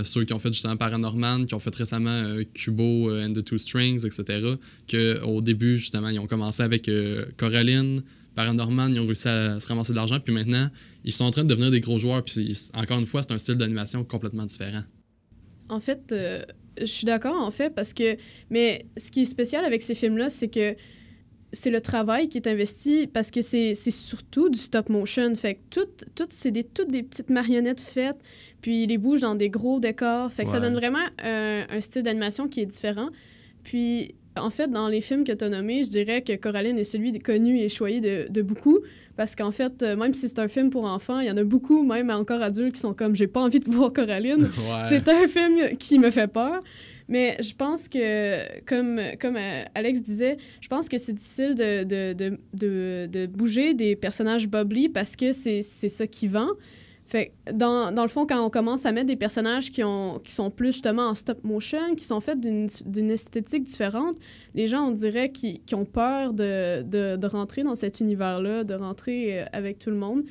Ceux qui ont fait justement Paranorman, qui ont fait récemment Kubo and the Two Strings, etc. Qu'au début, justement, ils ont commencé avec Coraline, Paranorman, ils ont réussi à se ramasser de l'argent, puis maintenant, ils sont en train de devenir des gros joueurs, puis encore une fois, c'est un style d'animation complètement différent. En fait, je suis d'accord, en fait, parce que... Mais ce qui est spécial avec ces films-là, c'est que c'est le travail qui est investi, parce que c'est surtout du stop-motion. Fait que c'est toutes des petites marionnettes faites, puis ils les bougent dans des gros décors. Fait que ça donne vraiment un style d'animation qui est différent. Puis... En fait, dans les films que tu as nommés, je dirais que Coraline est celui connu et choyé de beaucoup, parce qu'en fait, même si c'est un film pour enfants, il y en a beaucoup, même encore adultes, qui sont comme « j'ai pas envie de voir Coraline ». C'est un film qui me fait peur. Mais je pense que, comme Alex disait, je pense que c'est difficile de bouger des personnages bubbly parce que c'est ça qui vend. Fait dans le fond, quand on commence à mettre des personnages qui sont plus justement en stop motion, qui sont faits d'une esthétique différente, les gens, on dirait, qui ont peur de rentrer dans cet univers-là, de rentrer avec tout le monde.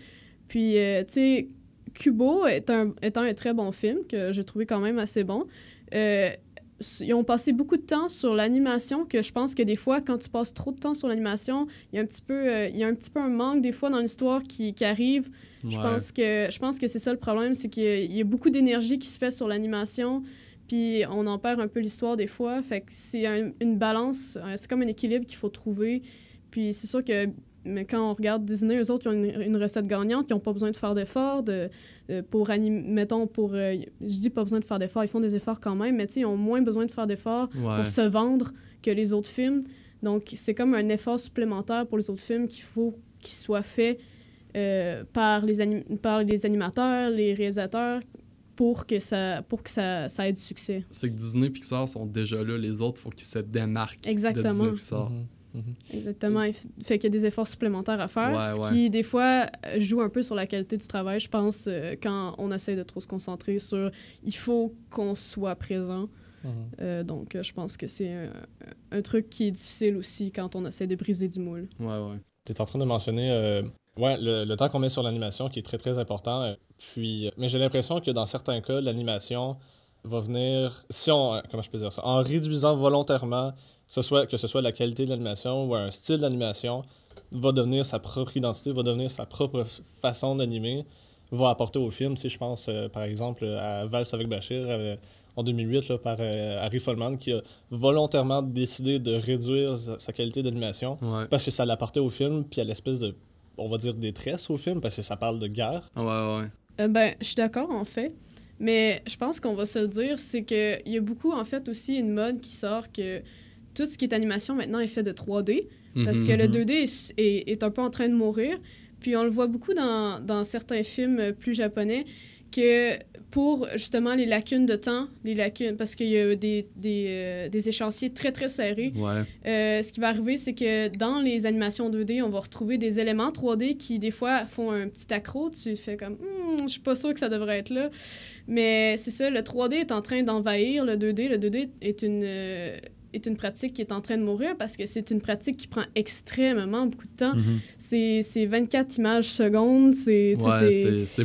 Puis, tu sais, Kubo étant un très bon film, que j'ai trouvé quand même assez bon, ils ont passé beaucoup de temps sur l'animation, que je pense que des fois, quand tu passes trop de temps sur l'animation, il y a un petit peu un manque des fois dans l'histoire qui arrive. Je pense que c'est ça le problème, c'est qu'il y a beaucoup d'énergie qui se fait sur l'animation, puis on en perd un peu l'histoire des fois. Fait que c'est une balance, c'est comme un équilibre qu'il faut trouver. Puis c'est sûr que mais quand on regarde Disney, eux autres, ils ont une recette gagnante, ils n'ont pas besoin de faire d'efforts je dis pas besoin de faire d'efforts, ils font des efforts quand même, mais tu sais, ils ont moins besoin de faire d'efforts pour se vendre que les autres films. Donc, c'est comme un effort supplémentaire pour les autres films qu'il faut qu'il soit fait par les animateurs, les réalisateurs, pour que ça ait du succès. C'est que Disney et Pixar sont déjà là, les autres, il faut qu'ils se démarquent de Disney et Pixar. Exactement. Il fait qu'il y a des efforts supplémentaires à faire, ce qui, des fois, joue un peu sur la qualité du travail, je pense, quand on essaie de trop se concentrer sur « il faut qu'on soit présent ». Donc, je pense que c'est un truc qui est difficile aussi quand on essaie de briser du moule. Tu es en train de mentionner Ouais, le temps qu'on met sur l'animation qui est très très important. Mais j'ai l'impression que dans certains cas, l'animation va venir, si on, comment je peux dire ça, en réduisant volontairement, que ce soit la qualité de l'animation ou un style d'animation, va devenir sa propre identité, va devenir sa propre façon d'animer, va apporter au film. Tu sais, je pense par exemple à Valse avec Bachir en 2008 là, par Harry Folman qui a volontairement décidé de réduire sa qualité d'animation Ouais. parce que ça l'apportait au film, puis à l'espèce de, on va dire, détresse au film parce que ça parle de guerre. Ouais. Ben, je suis d'accord, en fait. Mais je pense qu'on va se le dire, c'est qu'il y a beaucoup, en fait, aussi une mode qui sort que tout ce qui est animation maintenant est fait de 3D. Parce que le 2D est un peu en train de mourir. Puis on le voit beaucoup dans certains films plus japonais que pour justement les lacunes de temps, parce qu'il y a des échéanciers très très serrés, ce qui va arriver, c'est que dans les animations 2D, on va retrouver des éléments 3D qui des fois font un petit accro. Tu fais comme je suis pas sûr que ça devrait être là. Mais c'est ça, le 3D est en train d'envahir le 2D. Le 2D est une pratique qui est en train de mourir parce que c'est une pratique qui prend extrêmement beaucoup de temps. C'est 24 images secondes. C'est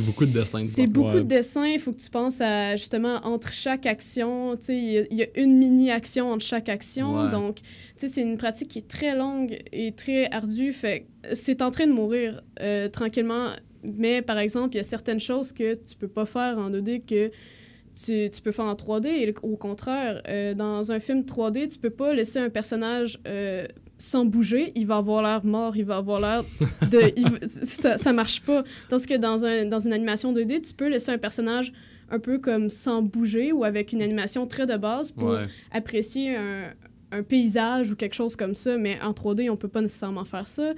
beaucoup de dessins. C'est beaucoup de dessins. Il faut que tu penses à, justement, entre chaque action. Il y a une mini-action entre chaque action. Ouais. Donc, c'est une pratique qui est très longue et très ardue. Fait c'est en train de mourir tranquillement. Mais, par exemple, il y a certaines choses que tu peux pas faire en 2D que tu peux faire en 3D. Et au contraire, dans un film 3D, tu peux pas laisser un personnage sans bouger. Il va avoir l'air mort, il va avoir l'air de... ça marche pas. Tandis que dans une animation 2D, tu peux laisser un personnage un peu comme sans bouger ou avec une animation très de base pour apprécier un paysage ou quelque chose comme ça. Mais en 3D, on peut pas nécessairement faire ça.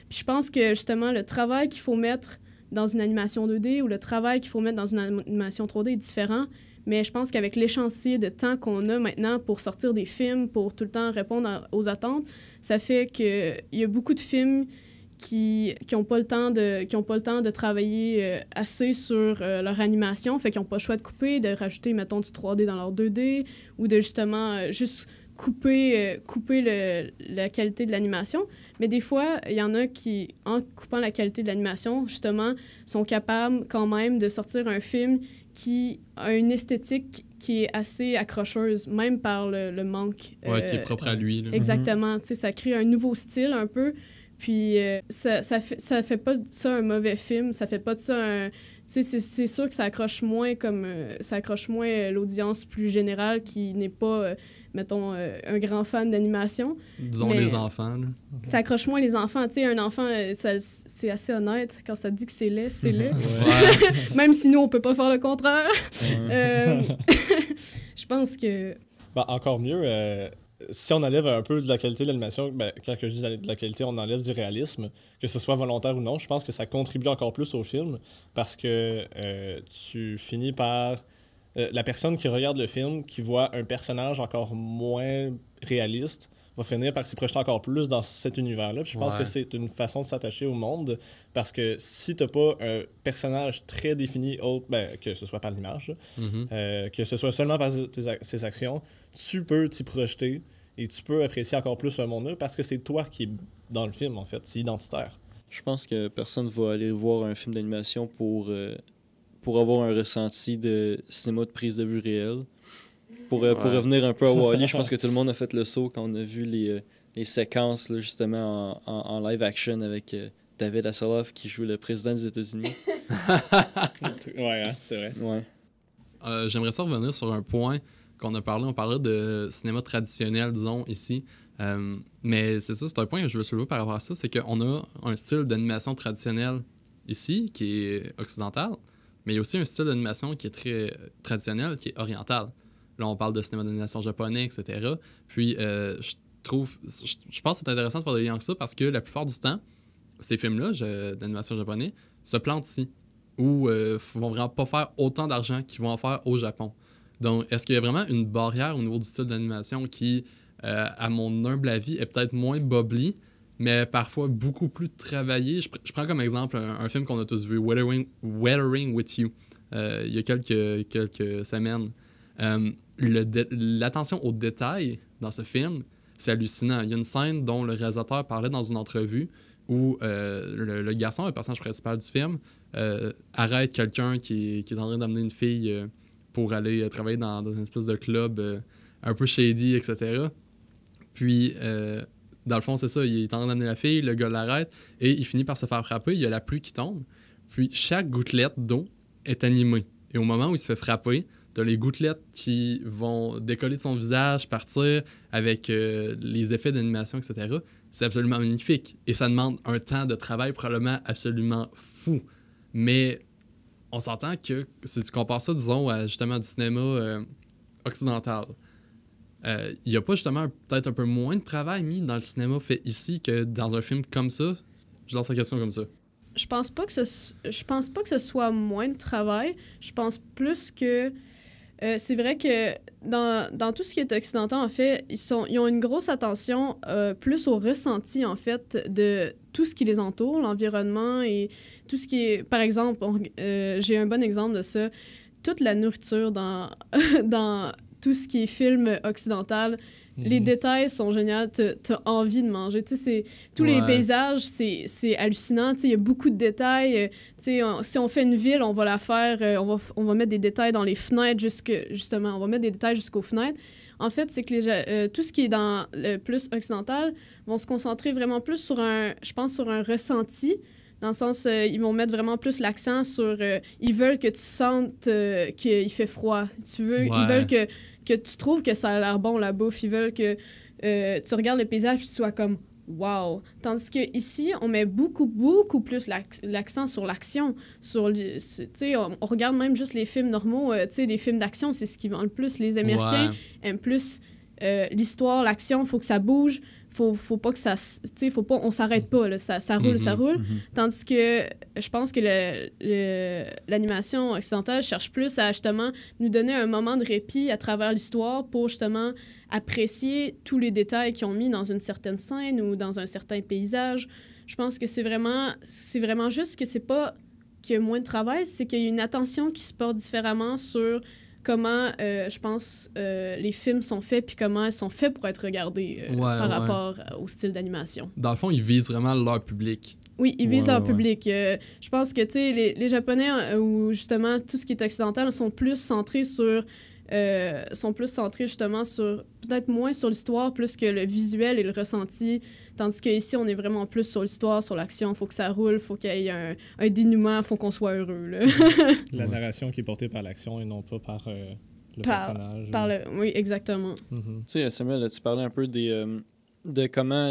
Puis je pense que, justement, le travail qu'il faut mettre dans une animation 2D ou le travail qu'il faut mettre dans une animation 3D est différent. Mais je pense qu'avec l'échéancier de temps qu'on a maintenant pour sortir des films, pour tout le temps répondre aux attentes, ça fait qu'il y a beaucoup de films qui n'ont pas le temps de travailler assez sur leur animation, fait qu'ils n'ont pas le choix de couper, de rajouter, mettons, du 3D dans leur 2D, ou de justement juste couper la qualité de l'animation. Mais des fois, il y en a qui, en coupant la qualité de l'animation, justement, sont capables quand même de sortir un film qui a une esthétique qui est assez accrocheuse, même par le manque. Qui est propre à lui. Là. Exactement. Tu sais, ça crée un nouveau style un peu. Puis ça fait pas de ça un mauvais film. Ça fait pas de ça un... Tu sais, c'est sûr que ça accroche moins l'audience plus générale qui n'est pas... mettons, un grand fan d'animation. Disons les enfants. Là. Ça accroche moins les enfants. Tu sais, un enfant, c'est assez honnête. Quand ça te dit que c'est laid, c'est laid. Même si nous, on peut pas faire le contraire. Je pense que... Ben, encore mieux, si on enlève un peu de la qualité de l'animation, ben, quand je dis de la qualité, on enlève du réalisme, que ce soit volontaire ou non, je pense que ça contribue encore plus au film parce que tu finis par... la personne qui regarde le film, qui voit un personnage encore moins réaliste, va finir par s'y projeter encore plus dans cet univers-là. Puis je pense que c'est une façon de s'attacher au monde, parce que si t'as pas un personnage très défini, que ce soit par l'image, que ce soit seulement par ses actions, tu peux t'y projeter et tu peux apprécier encore plus ce monde-là, parce que c'est toi qui es dans le film, en fait. C'est identitaire. Je pense que personne va aller voir un film d'animation pour avoir un ressenti de cinéma de prise de vue réelle. Pour revenir un peu à Wall-E, je pense que tout le monde a fait le saut quand on a vu les séquences là, justement en live action avec David Hasselhoff qui joue le président des États-Unis. C'est vrai. Ouais. J'aimerais ça revenir sur un point qu'on a parlé. On parlait de cinéma traditionnel, disons, ici. Mais c'est ça, c'est un point que je veux soulever par rapport à ça, c'est qu'on a un style d'animation traditionnel ici, qui est occidental, mais il y a aussi un style d'animation qui est très traditionnel, qui est oriental. Là, on parle de cinéma d'animation japonais, etc. Puis, je pense que c'est intéressant de faire des liens avec ça parce que la plupart du temps, ces films-là d'animation japonais se plantent ici ou vont vraiment pas faire autant d'argent qu'ils vont en faire au Japon. Donc, est-ce qu'il y a vraiment une barrière au niveau du style d'animation qui, à mon humble avis, est peut-être moins bubbly, mais parfois beaucoup plus travaillé? Je prends comme exemple un film qu'on a tous vu, Weathering with You, il y a quelques semaines. L'attention aux détails dans ce film, c'est hallucinant. Il y a une scène dont le réalisateur parlait dans une entrevue où le garçon, le personnage principal du film, arrête quelqu'un qui est en train d'amener une fille pour aller travailler dans une espèce de club un peu shady, etc. Puis, dans le fond, c'est ça, il est en train d'amener la fille, le gars l'arrête, et il finit par se faire frapper, il y a la pluie qui tombe, puis chaque gouttelette d'eau est animée. Et au moment où il se fait frapper, t'as les gouttelettes qui vont décoller de son visage, partir avec les effets d'animation, etc. C'est absolument magnifique. Et ça demande un temps de travail probablement absolument fou. Mais on s'entend que si tu compares ça, disons, à justement du cinéma occidental, il n'y a pas justement peut-être un peu moins de travail mis dans le cinéma fait ici que dans un film comme ça? Je lance la question comme ça. Je pense pas que ce soit moins de travail. Je pense plus que c'est vrai que dans tout ce qui est occidental, en fait, ils ont une grosse attention plus au ressenti, en fait, de tout ce qui les entoure, l'environnement et tout ce qui est... Par exemple, j'ai un bon exemple de ça. Toute la nourriture dans, dans tout ce qui est film occidental, les détails sont géniaux, t'as envie de manger. Tu sais, tous les paysages, c'est hallucinant. Tu sais, il y a beaucoup de détails. Tu sais, si on fait une ville, on va la faire, on va mettre des détails dans les fenêtres, justement, on va mettre des détails jusqu'aux fenêtres. En fait, c'est que tout ce qui est dans le plus occidental vont se concentrer vraiment plus sur sur un ressenti. Dans le sens, ils vont mettre vraiment plus l'accent sur... ils veulent que tu sentes qu'il fait froid. Ils veulent que tu trouves que ça a l'air bon, la bouffe. Ils veulent que tu regardes le paysage et tu sois comme « wow ». Tandis qu'ici, on met beaucoup, beaucoup plus l'accent sur l'action. On regarde même juste les films normaux. Les films d'action, c'est ce qui vend le plus. Les Américains aiment plus l'histoire, l'action. Il faut que ça bouge. Faut pas que ça... on s'arrête pas, là, ça roule, ça roule. Tandis que je pense que l'animation occidentale cherche plus à, justement, nous donner un moment de répit à travers l'histoire pour, justement, apprécier tous les détails qu'ils ont mis dans une certaine scène ou dans un certain paysage. Je pense que c'est vraiment juste que c'est pas qu'il y a moins de travail, c'est qu'il y a une attention qui se porte différemment sur... comment, je pense, les films sont faits puis comment ils sont faits pour être regardés par rapport au style d'animation. Dans le fond, ils visent vraiment leur public. Oui, ils visent leur public. Je pense que, tu sais, les Japonais ou justement tout ce qui est occidental sont plus centrés justement sur, peut-être moins sur l'histoire, plus que le visuel et le ressenti. Tandis qu'ici, on est vraiment plus sur l'histoire, sur l'action. Faut que ça roule, faut qu'il y ait un dénouement, faut qu'on soit heureux. Là. La narration qui est portée par l'action et non pas par le personnage. Oui, exactement. Tu sais, Samuel, tu parlais un peu de comment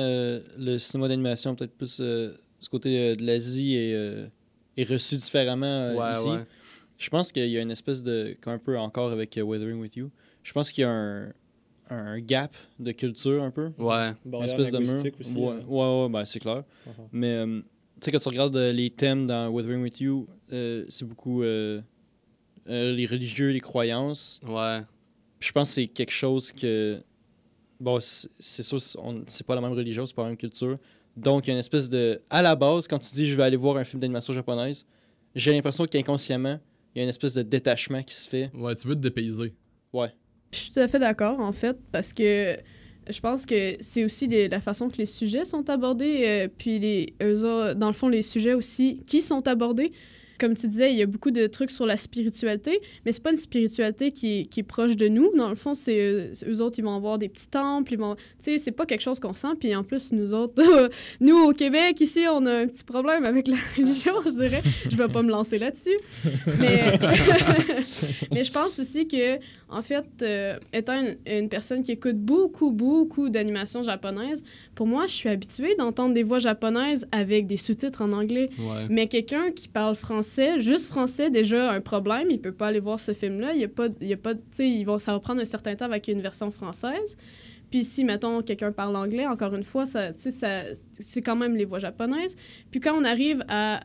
le cinéma d'animation, peut-être plus du côté de l'Asie, est reçu différemment ici. Ouais. Je pense qu'il y a une espèce de... Comme un peu encore avec Weathering With You, je pense qu'il y a un gap de culture un peu. Ouais. Une espèce de mur. Aussi. Ouais, ben, c'est clair. Mais, tu sais, quand tu regardes les thèmes dans Weathering With You, c'est beaucoup les religieux, les croyances. Ouais. Je pense que c'est quelque chose que... Bon, c'est sûr, c'est pas la même religion, c'est pas la même culture. Donc, il y a une espèce de... À la base, quand tu dis « je vais aller voir un film d'animation japonaise », j'ai l'impression qu'inconsciemment, il y a une espèce de détachement qui se fait. Ouais, tu veux te dépayser. Ouais. Je suis tout à fait d'accord, en fait, parce que je pense que c'est aussi la façon que les sujets sont abordés, puis dans le fond, les sujets aussi qui sont abordés. Comme tu disais, il y a beaucoup de trucs sur la spiritualité, mais c'est pas une spiritualité qui est proche de nous. Dans le fond, c'est eux autres, ils vont avoir des petits temples, tu sais, c'est pas quelque chose qu'on sent. Puis en plus, nous autres, nous au Québec, ici, on a un petit problème avec la religion, je dirais. Je vais pas me lancer là-dessus. Mais je pense aussi que, en fait, étant une personne qui écoute beaucoup, beaucoup d'animations japonaises, pour moi, je suis habituée d'entendre des voix japonaises avec des sous-titres en anglais. Ouais. Mais quelqu'un qui parle français, juste français, déjà un problème, il peut pas aller voir ce film-là. Il y a pas, tu sais, ça va prendre un certain temps avec une version française. Puis si, mettons, quelqu'un parle anglais, encore une fois, c'est quand même les voix japonaises. Puis quand on arrive à,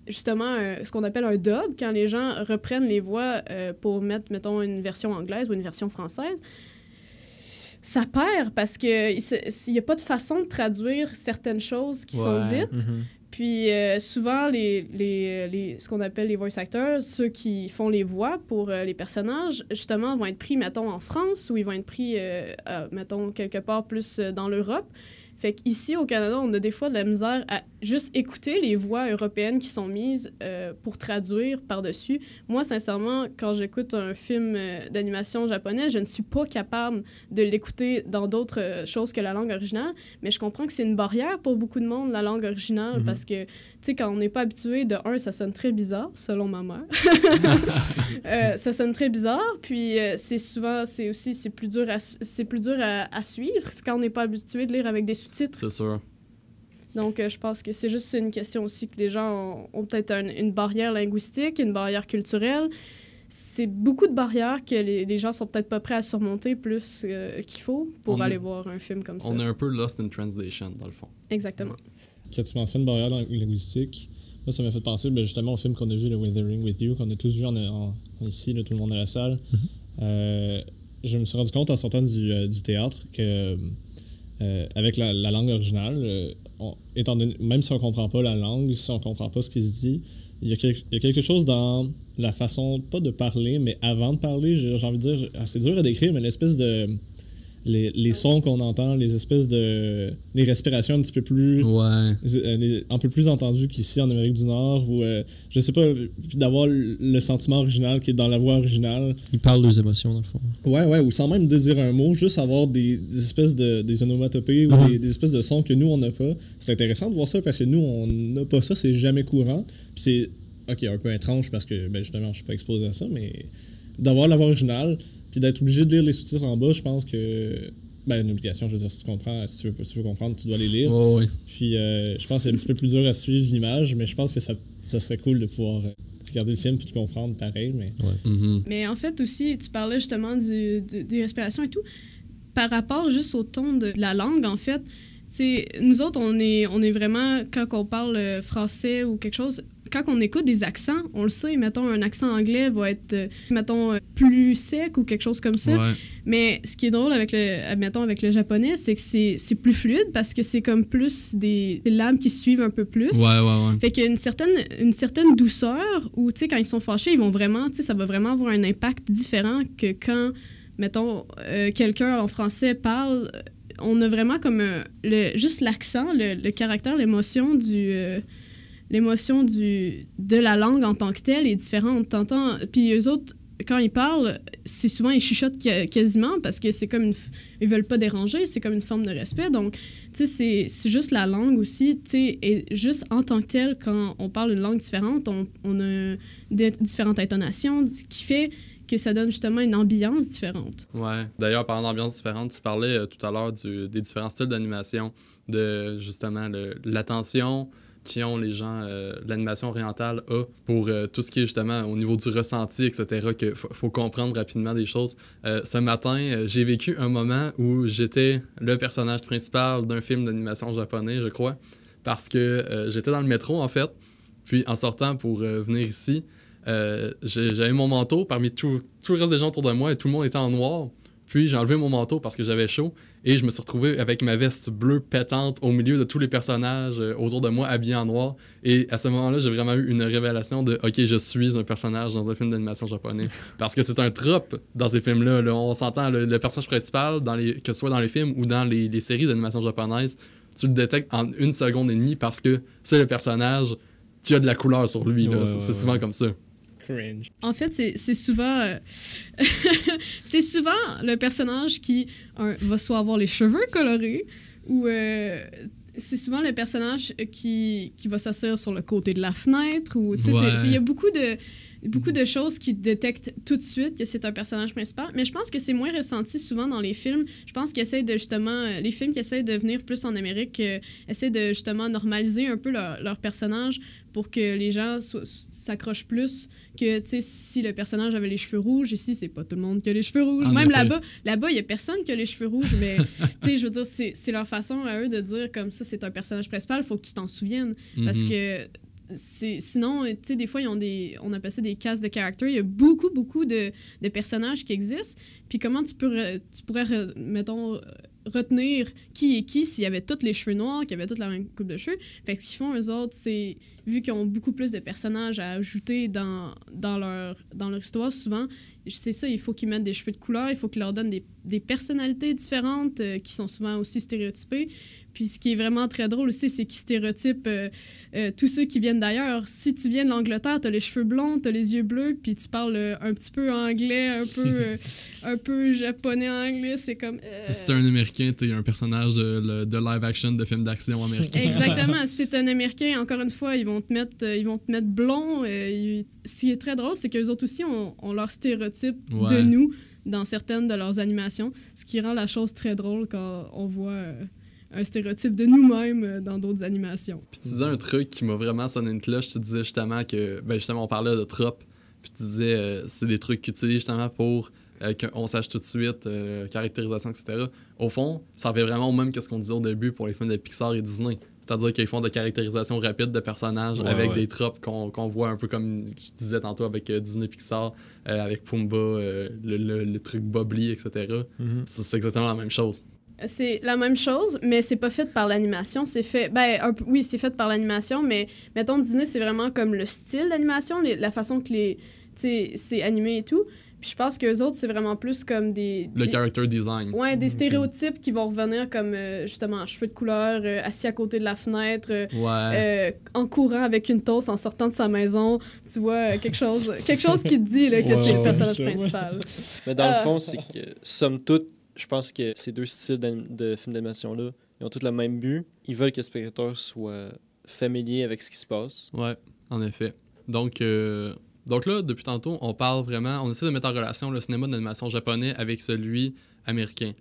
justement, ce qu'on appelle un dub, quand les gens reprennent les voix pour mettre, mettons, une version anglaise ou une version française, ça perd parce qu'il n'y a pas de façon de traduire certaines choses qui sont dites. Puis souvent, ce qu'on appelle les voice actors, ceux qui font les voix pour les personnages, justement, vont être pris, mettons, en France ou ils vont être pris, mettons, quelque part plus dans l'Europe. Fait qu'ici, au Canada, on a des fois de la misère à juste écouter les voix européennes qui sont mises pour traduire par-dessus. Moi, sincèrement, quand j'écoute un film d'animation japonais, je ne suis pas capable de l'écouter dans d'autres choses que la langue originale, mais je comprends que c'est une barrière pour beaucoup de monde, la langue originale, parce que, tu sais, quand on n'est pas habitué, de un, ça sonne très bizarre, selon ma mère. Ça sonne très bizarre, puis c'est plus dur à suivre, c'est quand on n'est pas habitué de lire avec des sous-titres. C'est sûr. Donc, je pense que c'est juste une question aussi que les gens ont peut-être une barrière linguistique, une barrière culturelle. C'est beaucoup de barrières que les gens sont peut-être pas prêts à surmonter plus qu'il faut pour aller voir un film comme ça. On est un peu lost in translation, dans le fond. Exactement. Quand tu mentionnes barrière linguistique, moi, ça m'a fait penser justement au film qu'on a vu, le Withering With You, qu'on a tous vu ici, là, tout le monde à la salle. Je me suis rendu compte en sortant du théâtre que avec la langue originale, étant donné, même si on comprend pas la langue, si on comprend pas ce qui se dit, il y a quelque chose dans la façon, pas de parler, mais avant de parler, j'ai envie de dire, c'est dur à décrire, mais l'espèce de... Les sons qu'on entend, les espèces de... les respirations un petit peu plus... un peu plus entendues qu'ici en Amérique du Nord, ou je sais pas, puis d'avoir le sentiment original qui est dans la voix originale. Ils parlent leurs émotions, dans le fond. Ouais, ou sans même de dire un mot, juste avoir des espèces des onomatopées ou des espèces de sons que nous, on n'a pas. C'est intéressant de voir ça parce que nous, on n'a pas ça, c'est jamais courant. Puis c'est, OK, un peu étrange parce que, justement, je suis pas exposé à ça, mais d'avoir la voix originale, puis d'être obligé de lire les sous-titres en bas, je pense que... une obligation, je veux dire, si tu veux comprendre, tu dois les lire. Oui. Puis je pense que c'est un petit peu plus dur à suivre l'image, mais je pense que ça serait cool de pouvoir regarder le film puis de comprendre pareil. Mais... Mais en fait aussi, tu parlais justement des respirations et tout. Par rapport juste au ton de la langue, en fait, nous autres, on est vraiment, quand on parle français ou quelque chose... Quand on écoute des accents, on le sait, mettons, un accent anglais va être, mettons, plus sec ou quelque chose comme ça. Ouais. Mais ce qui est drôle avec le japonais, c'est que c'est plus fluide parce que c'est comme plus des lames qui se suivent un peu plus. Ouais. Fait qu'il y a une certaine douceur où, tu sais, quand ils sont fâchés, ils vont vraiment, tu sais, ça va vraiment avoir un impact différent que quand, mettons, quelqu'un en français parle. On a vraiment comme juste l'accent, le caractère, l'émotion de la langue en tant que telle est différente. T'entends... Puis eux autres, quand ils parlent, c'est souvent ils chuchotent quasiment parce que c'est comme ils veulent pas déranger, c'est comme une forme de respect. Donc, tu sais, c'est juste la langue aussi, tu sais, et juste en tant que telle, quand on parle une langue différente, on a différentes intonations, ce qui fait que ça donne justement une ambiance différente. Ouais. D'ailleurs, parlant d'ambiance différente, tu parlais tout à l'heure des différents styles d'animation, de justement l'attention qui ont les gens, l'animation orientale a pour tout ce qui est justement au niveau du ressenti, etc., qu'il faut comprendre rapidement des choses. Ce matin, j'ai vécu un moment où j'étais le personnage principal d'un film d'animation japonais, je crois, parce que j'étais dans le métro, en fait, puis en sortant pour venir ici, j'avais mon manteau parmi tout le reste des gens autour de moi et tout le monde était en noir. Puis j'ai enlevé mon manteau parce que j'avais chaud et je me suis retrouvé avec ma veste bleue pétante au milieu de tous les personnages autour de moi habillés en noir. Et à ce moment-là, j'ai vraiment eu une révélation de « OK, je suis un personnage dans un film d'animation japonais. » Parce que c'est un trope dans ces films-là. Là, on s'entend, le personnage principal, que ce soit dans les films ou dans les séries d'animation japonaise, tu le détectes en 1 seconde et demie parce que c'est le personnage qui a de la couleur sur lui. Là. C'est souvent comme ça. En fait, c'est souvent... c'est souvent le personnage qui va soit avoir les cheveux colorés ou... c'est souvent le personnage qui va s'asseoir sur le côté de la fenêtre ou... Il y a beaucoup de choses qui détectent tout de suite que c'est un personnage principal, mais je pense que c'est moins ressenti souvent dans les films. Je pense qu'ils essaient de justement... les films qui essaient de venir plus en Amérique essaient de justement normaliser un peu leur personnage pour que les gens s'accrochent plus que, tu sais, si le personnage avait les cheveux rouges, ici, c'est pas tout le monde qui a les cheveux rouges. Même là-bas, il y a personne qui a les cheveux rouges, mais, tu sais, je veux dire, c'est leur façon à eux de dire comme ça, c'est un personnage principal, il faut que tu t'en souviennes. Parce que sinon, tu sais, des fois, on appelle ça des casts de character. Il y a beaucoup de personnages qui existent. Puis comment tu pourrais, mettons, retenir qui est qui s'il y avait tous les cheveux noirs, qu'il y avait toute la même coupe de cheveux. Fait que ce qu'ils font, eux autres, c'est, vu qu'ils ont beaucoup plus de personnages à ajouter dans leur histoire, souvent, c'est ça, il faut qu'ils mettent des cheveux de couleur, il faut qu'ils leur donnent des personnalités différentes qui sont souvent aussi stéréotypées. Puis ce qui est vraiment très drôle aussi, c'est qu'ils stéréotypent tous ceux qui viennent d'ailleurs. Si tu viens de l'Angleterre, t'as les cheveux blonds, t'as les yeux bleus, puis tu parles un petit peu anglais, un peu japonais-anglais, c'est comme... Si t'es un Américain, t'es un personnage de live-action de film d'action américain. Exactement. Si t'es un Américain, encore une fois, ils vont te mettre blond. Ce qui est très drôle, c'est qu'eux autres aussi ont leur stéréotype de nous dans certaines de leurs animations, ce qui rend la chose très drôle quand on voit... un stéréotype de nous-mêmes dans d'autres animations. Puis tu disais un truc qui m'a vraiment sonné une cloche. Tu disais justement que... justement, on parlait de tropes. Puis tu disais, c'est des trucs qu'ils utilisent justement pour qu'on sache tout de suite, caractérisation, etc. Au fond, ça revient vraiment au même que ce qu'on disait au début pour les films de Pixar et Disney. C'est-à-dire qu'ils font de caractérisation rapide de personnages avec des tropes qu'on voit un peu comme je disais tantôt avec Disney Pixar, avec Pumbaa, le truc Bobbly, etc. Mm-hmm. C'est exactement la même chose. C'est la même chose, mais c'est pas fait par l'animation. C'est fait... oui, c'est fait par l'animation, mais mettons, Disney, c'est vraiment comme le style d'animation, la façon que c'est animé et tout. Puis je pense qu'eux autres, c'est vraiment plus comme le character design. Ouais, des stéréotypes qui vont revenir comme, justement, cheveux de couleur, assis à côté de la fenêtre, en courant avec une toast en sortant de sa maison. Tu vois, quelque chose qui te dit là, que c'est le personnage principal. Mais dans le fond, c'est que, somme toute, je pense que ces deux styles de films d'animation-là, ils ont tous le même but. Ils veulent que le spectateur soit familier avec ce qui se passe. Ouais, en effet. Donc là, depuis tantôt, on essaie de mettre en relation le cinéma d'animation japonais avec celui américain.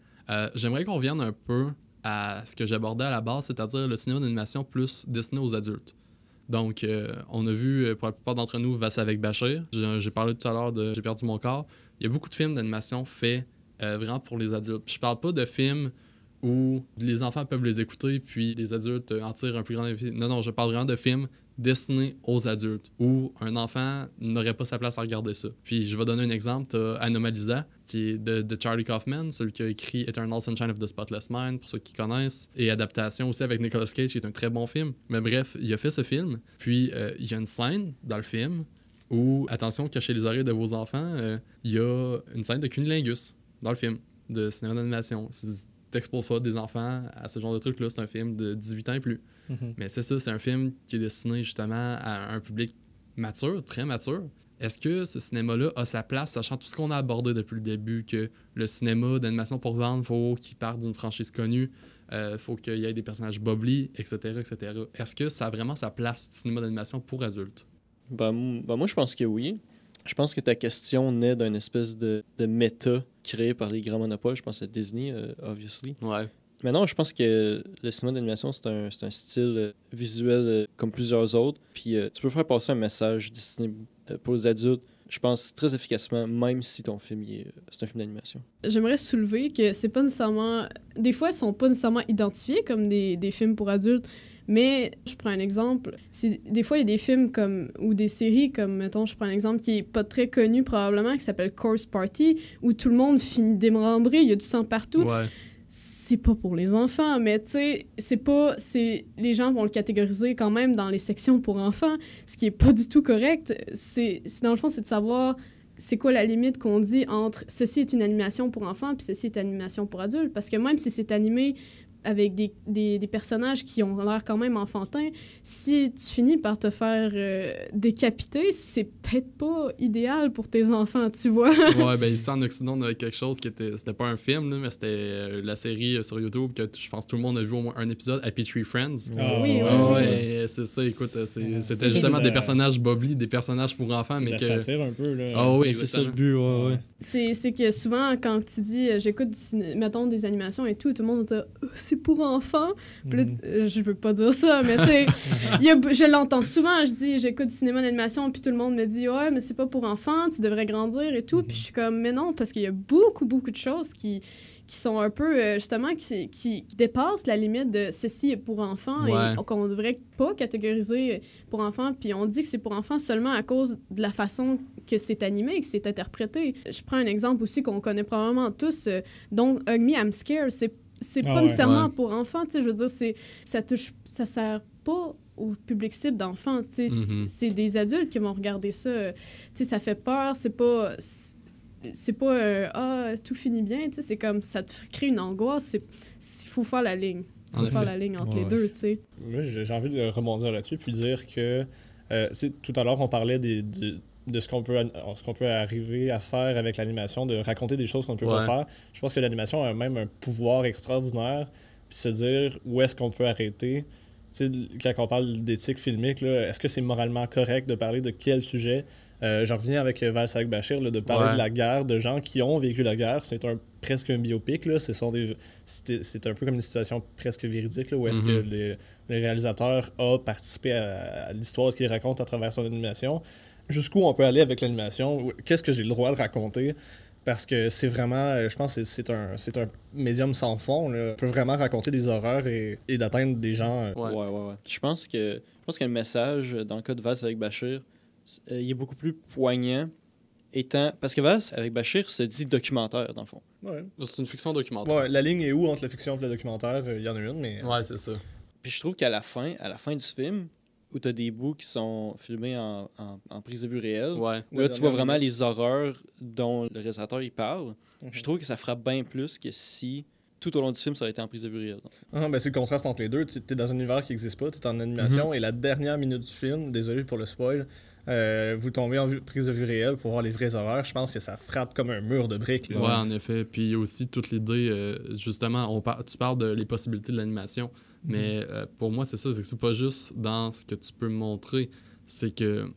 J'aimerais qu'on revienne un peu à ce que j'abordais à la base, c'est-à-dire le cinéma d'animation plus destiné aux adultes. Donc, on a vu, pour la plupart d'entre nous, Vasse avec Bachir. J'ai parlé tout à l'heure de J'ai perdu mon corps. Il y a beaucoup de films d'animation faits vraiment pour les adultes. Puis je parle pas de films où les enfants peuvent les écouter puis les adultes en tirent un plus grand effet. Non, je parle vraiment de films destinés aux adultes où un enfant n'aurait pas sa place à regarder ça. Puis je vais donner un exemple. T'as Anomalisa, qui est de Charlie Kaufman, celui qui a écrit Eternal Sunshine of the Spotless Mind, pour ceux qui connaissent, et adaptation aussi avec Nicolas Cage, qui est un très bon film. Mais bref, il a fait ce film. Puis il y a une scène dans le film où, attention, cachez les oreilles de vos enfants, il y a une scène de cunilingus dans le film de cinéma d'animation. T'exposes pas des enfants à ce genre de truc-là. C'est un film de 18 ans et plus. Mm-hmm. Mais c'est ça, c'est un film qui est destiné justement à un public mature, très mature. Est-ce que ce cinéma-là a sa place, sachant tout ce qu'on a abordé depuis le début, que le cinéma d'animation pour vendre, faut qu'il parte d'une franchise connue, faut qu'il y ait des personnages bubbly, etc., etc. Est-ce que ça a vraiment sa place du cinéma d'animation pour adultes? Moi, je pense que oui. Je pense que ta question naît d'une espèce de méta créé par les grands monopoles. Je pense à Disney, obviously. Ouais. Mais non, je pense que le cinéma d'animation, c'est un style visuel comme plusieurs autres. Puis tu peux faire passer un message destiné pour les adultes, je pense, très efficacement, même si ton film, c'est un film d'animation. J'aimerais soulever que c'est pas nécessairement... Des fois, ils sont pas nécessairement identifiés comme des films pour adultes. Mais je prends un exemple. Des fois, il y a des films ou des séries comme, mettons, je prends un exemple qui est pas très connu probablement, qui s'appelle Corpse Party, où tout le monde finit démembré, il y a du sang partout. Ouais. C'est pas pour les enfants, mais tu sais, les gens vont le catégoriser quand même dans les sections pour enfants, ce qui est pas du tout correct. Dans le fond, c'est de savoir c'est quoi la limite qu'on dit entre ceci est une animation pour enfants puis ceci est une animation pour adultes. Parce que même si c'est animé avec des personnages qui ont l'air quand même enfantins, si tu finis par te faire décapiter, c'est peut-être pas idéal pour tes enfants, tu vois. Ouais, ben ici en Occident, on avait quelque chose qui c'était pas un film, là, mais c'était la série sur YouTube que je pense que tout le monde a vu au moins un épisode, Happy Tree Friends. Oui. Ouais, c'est ça, écoute, c'était justement des personnages bubbly, des personnages pour enfants, mais que... Ça tire un peu, là. Ah oui, c'est ça le but, ouais. C'est que souvent, quand tu dis j'écoute mettons des animations et tout le monde dit c'est pour enfants. Puis là, je veux pas dire ça, mais tu sais, je l'entends souvent, je dis j'écoute du cinéma d'animation, puis tout le monde me dit ouais, mais c'est pas pour enfants, tu devrais grandir et tout. Puis je suis comme mais non, parce qu'il y a beaucoup de choses qui sont un peu, justement, qui dépassent la limite de ceci est pour enfants et qu'on ne devrait pas catégoriser pour enfants. Puis on dit que c'est pour enfants seulement à cause de la façon que c'est animé, que c'est interprété. Je prends un exemple aussi qu'on connaît probablement tous. Donc, Hug Me, I'm Scared, c'est pas nécessairement pour enfants. Tu sais, je veux dire, ça sert pas au public cible d'enfants. Tu sais, c'est des adultes qui vont regarder ça. Tu sais, ça fait peur, c'est pas... c'est pas tout finit bien, tu sais, c'est comme ça te crée une angoisse, il faut faire la ligne. En effet. Faire la ligne entre les deux, tu sais. Moi, j'ai envie de rebondir là-dessus puis dire que tout à l'heure, on parlait de ce qu'on peut arriver à faire avec l'animation, de raconter des choses qu'on ne peut pas faire. Je pense que l'animation a même un pouvoir extraordinaire, puis se dire où est-ce qu'on peut arrêter. Tu sais, quand on parle d'éthique filmique, là, est-ce que c'est moralement correct de parler de quel sujet? J'en reviens avec Vals avec Bachir, là, de parler de la guerre, de gens qui ont vécu la guerre. C'est presque un biopic. Là. C'est un peu comme une situation presque véridique, là, où est-ce que le réalisateur a participé à l'histoire qu'il raconte à travers son animation. Jusqu'où on peut aller avec l'animation? Qu'est-ce que j'ai le droit de raconter? Parce que c'est vraiment, je pense que c'est un médium sans fond. Là. On peut vraiment raconter des horreurs et d'atteindre des gens. Ouais. Je pense que le message, dans le cas de Vals avec Bachir, il est beaucoup plus poignant. Parce que Vals avec Bachir se dit documentaire, dans le fond. Ouais. C'est une fiction documentaire. Ouais, la ligne est où entre la fiction et le documentaire? Il y en a une, mais... Ouais, c'est ça. Puis je trouve qu'à la fin du film, où tu as des bouts qui sont filmés en prise de vue réelle, là, tu vois vraiment les horreurs dont le réalisateur il parle. Je trouve que ça fera bien plus que si tout au long du film ça aurait été en prise de vue réelle. Ben, c'est le contraste entre les deux. Tu es dans un univers qui n'existe pas, tu es en animation, et la dernière minute du film, désolé pour le spoil, vous tombez en prise de vue réelle pour voir les vraies horreurs. Je pense que ça frappe comme un mur de briques. Là. Ouais, en effet. Puis il y a aussi toute l'idée, justement, tu parles de les possibilités de l'animation, mais pour moi, c'est ça, c'est que c'est pas juste dans ce que tu peux montrer, c'est que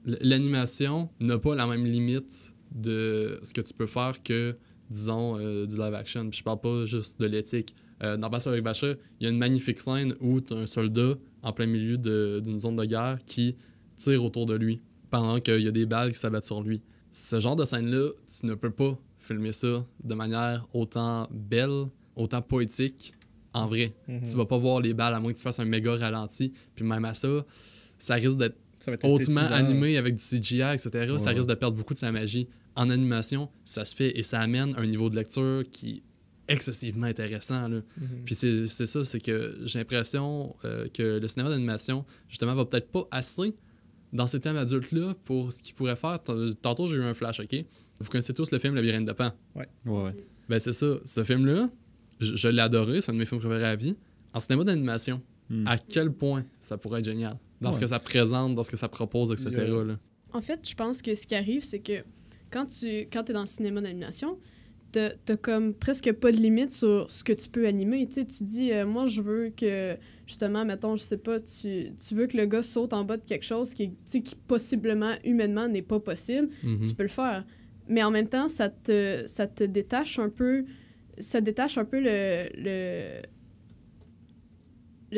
l'animation n'a pas la même limite de ce que tu peux faire que, disons, du live action. Puis je parle pas juste de l'éthique. Dans Basse avec Bachir, il y a une magnifique scène où tu as un soldat en plein milieu d'une zone de guerre qui tire autour de lui pendant qu'il y a des balles qui s'abattent sur lui. Ce genre de scène-là, tu ne peux pas filmer ça de manière autant belle, autant poétique en vrai. Tu vas pas voir les balles à moins que tu fasses un méga ralenti. Puis même à ça, ça risque d'être hautement animé avec du CGI, etc. Ça risque de perdre beaucoup de sa magie. En animation, ça se fait et ça amène un niveau de lecture qui est excessivement intéressant. Là. Puis c'est ça, c'est que j'ai l'impression que le cinéma d'animation, justement, va peut-être pas assez dans ces thèmes adultes-là pour ce qu'il pourrait faire. Tantôt, j'ai eu un flash, OK? Vous connaissez tous le film Labyrinthe de Pan? Ouais. Ben c'est ça. Ce film-là, je l'ai adoré. C'est un de mes films préférés à vie. En cinéma d'animation, à quel point ça pourrait être génial? Dans ce que ça présente, dans ce que ça propose, etc. Là. En fait, je pense que ce qui arrive, c'est que quand t'es dans le cinéma d'animation, t'as comme presque pas de limite sur ce que tu peux animer. Tu sais, tu dis, moi, je veux que, justement, mettons, je sais pas, tu veux que le gars saute en bas de quelque chose qui possiblement, humainement, n'est pas possible. Tu peux le faire. Mais en même temps, ça te détache un peu... Ça détache un peu le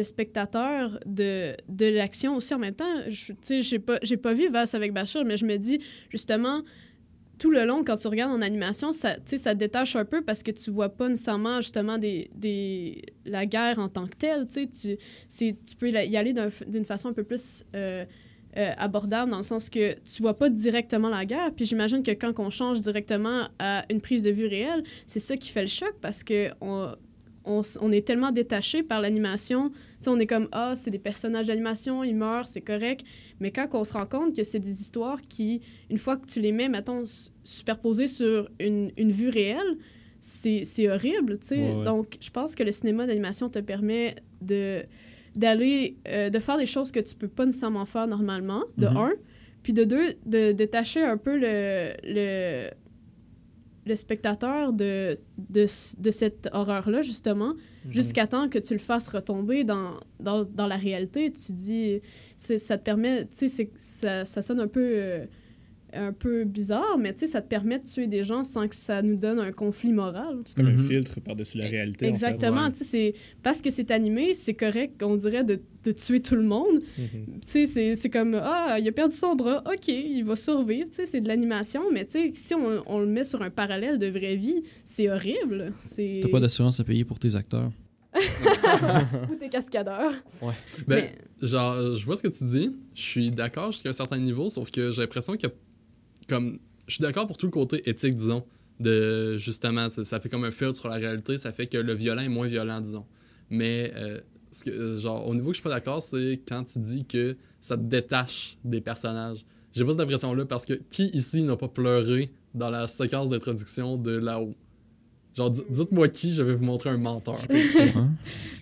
spectateur de l'action aussi en même temps. Tu sais, j'ai pas vu Vals avec Bachir, mais je me dis, justement... Tout le long, quand tu regardes en animation, ça te détache un peu parce que tu vois pas nécessairement, justement, la guerre en tant que telle. Tu peux y aller d'une façon un peu plus abordable, dans le sens que tu vois pas directement la guerre. Puis j'imagine que quand on change directement à une prise de vue réelle, c'est ça qui fait le choc parce que on est tellement détaché par l'animation. T'sais, on est comme, c'est des personnages d'animation, ils meurent, c'est correct. Mais quand on se rend compte que c'est des histoires qui, une fois que tu les mets, mettons, superposées sur une vue réelle, c'est horrible, tu sais. Ouais. Donc, je pense que le cinéma d'animation te permet de faire des choses que tu peux pas nécessairement faire normalement, de un. Puis de deux, de détacher un peu le spectateur de cette horreur-là, justement, jusqu'à temps que tu le fasses retomber dans la réalité. Tu dis, ça te permet, tu sais, ça sonne un peu bizarre, mais tu sais, ça te permet de tuer des gens sans que ça nous donne un conflit moral. C'est comme un filtre par-dessus la réalité. Exactement, en fait. Tu sais, parce que c'est animé, c'est correct, on dirait, de tuer tout le monde. Tu sais, c'est comme, il a perdu son bras, OK, il va survivre, tu sais, c'est de l'animation, mais tu sais, si on le met sur un parallèle de vraie vie, c'est horrible. T'as pas d'assurance à payer pour tes acteurs. Ou tes cascadeurs. Ouais. Ben, genre, je vois ce que tu dis, je suis d'accord jusqu'à un certain niveau, sauf que j'ai l'impression que comme je suis d'accord pour tout le côté éthique, disons, de justement, ça fait comme un filtre sur la réalité, ça fait que le violent est moins violent, disons. Mais genre, au niveau que je suis pas d'accord, c'est quand tu dis que ça te détache des personnages. J'ai pas cette impression-là parce que qui ici n'a pas pleuré dans la séquence d'introduction de là-haut. Genre, dites-moi qui, je vais vous montrer un menteur.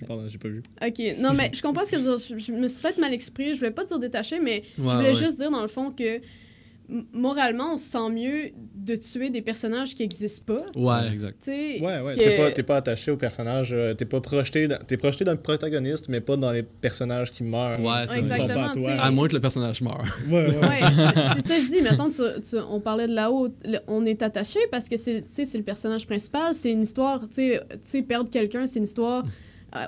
Pardon, j'ai pas vu. OK. Non, mais je comprends ce que tu veux dire. Je me suis peut-être mal exprimée. Je voulais pas dire détaché, mais je voulais juste dire, dans le fond, que moralement, on se sent mieux de tuer des personnages qui n'existent pas. Ouais. Exact. T'sais, Ouais. que- T'es pas attaché au personnage. T'es projeté dans le protagoniste, mais pas dans les personnages qui meurent. Ouais, c'est Ils sont pas à exactement, toi. t'sais. À moins que le personnage meure. Ouais. Ouais, c'est ça que je dis. Mettons, on parlait de là-haut, on est attaché parce que c'est le personnage principal. C'est une histoire, tu sais, perdre quelqu'un, c'est une histoire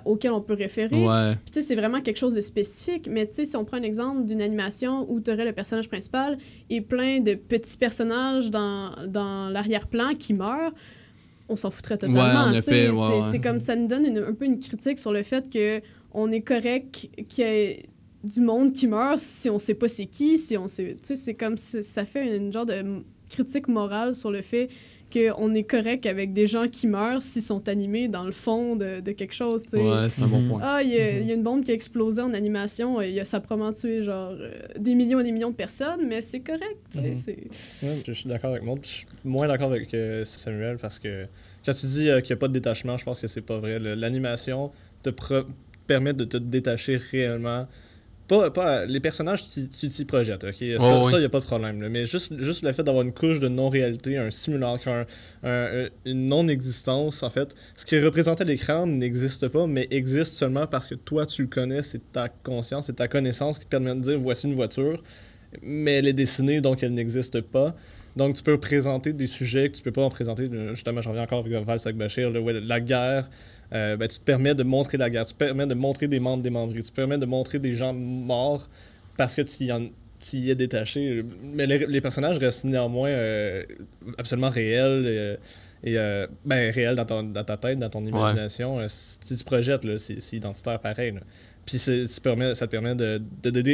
auquel on peut référer. Ouais. Puis, tu sais, c'est vraiment quelque chose de spécifique. Mais, tu sais, si on prend un exemple d'une animation où tu aurais le personnage principal et plein de petits personnages dans l'arrière-plan qui meurent, on s'en foutrait totalement. Ouais, en tu sais. effet, ouais. C'est comme ça nous donne un peu une critique sur le fait que on est correct qu'il y ait du monde qui meurt si on sait pas c'est qui, si on sait... Tu sais, c'est comme... Ça fait une genre de critique morale sur le fait qu'on est correct avec des gens qui meurent s'ils sont animés dans le fond de quelque chose, tu sais. Ouais, c'est un bon point. Ah, il y a une bombe qui a explosé en animation, ça a probablement tué genre des millions et des millions de personnes, mais c'est correct, tu sais. Ouais, je suis d'accord avec Maud. Je suis moins d'accord avec Samuel parce que quand tu dis qu'il n'y a pas de détachement, je pense que c'est pas vrai. L'animation te permet de te détacher réellement. Pas les personnages, tu t'y projettes, ok? Ça, il n'y a pas de problème. Là. Mais juste le fait d'avoir une couche de non-réalité, un simulacre, une non-existence, en fait, ce qui est représenté à l'écran n'existe pas, mais existe seulement parce que toi, tu le connais, c'est ta conscience, c'est ta connaissance qui te permet de dire voici une voiture, mais elle est dessinée, donc elle n'existe pas. Donc, tu peux présenter des sujets que tu peux pas en présenter. Justement, j'en reviens encore avec Vals avec Bachir, la guerre. Tu te permets de montrer la guerre, tu te permets de montrer des membres démembrés, tu te permets de montrer des gens morts parce que tu y es détaché. Mais les personnages restent néanmoins absolument réels réels dans ta tête, dans ton imagination. Si tu te projettes, là, c'est identitaire pareil. Là. Puis ça te permet de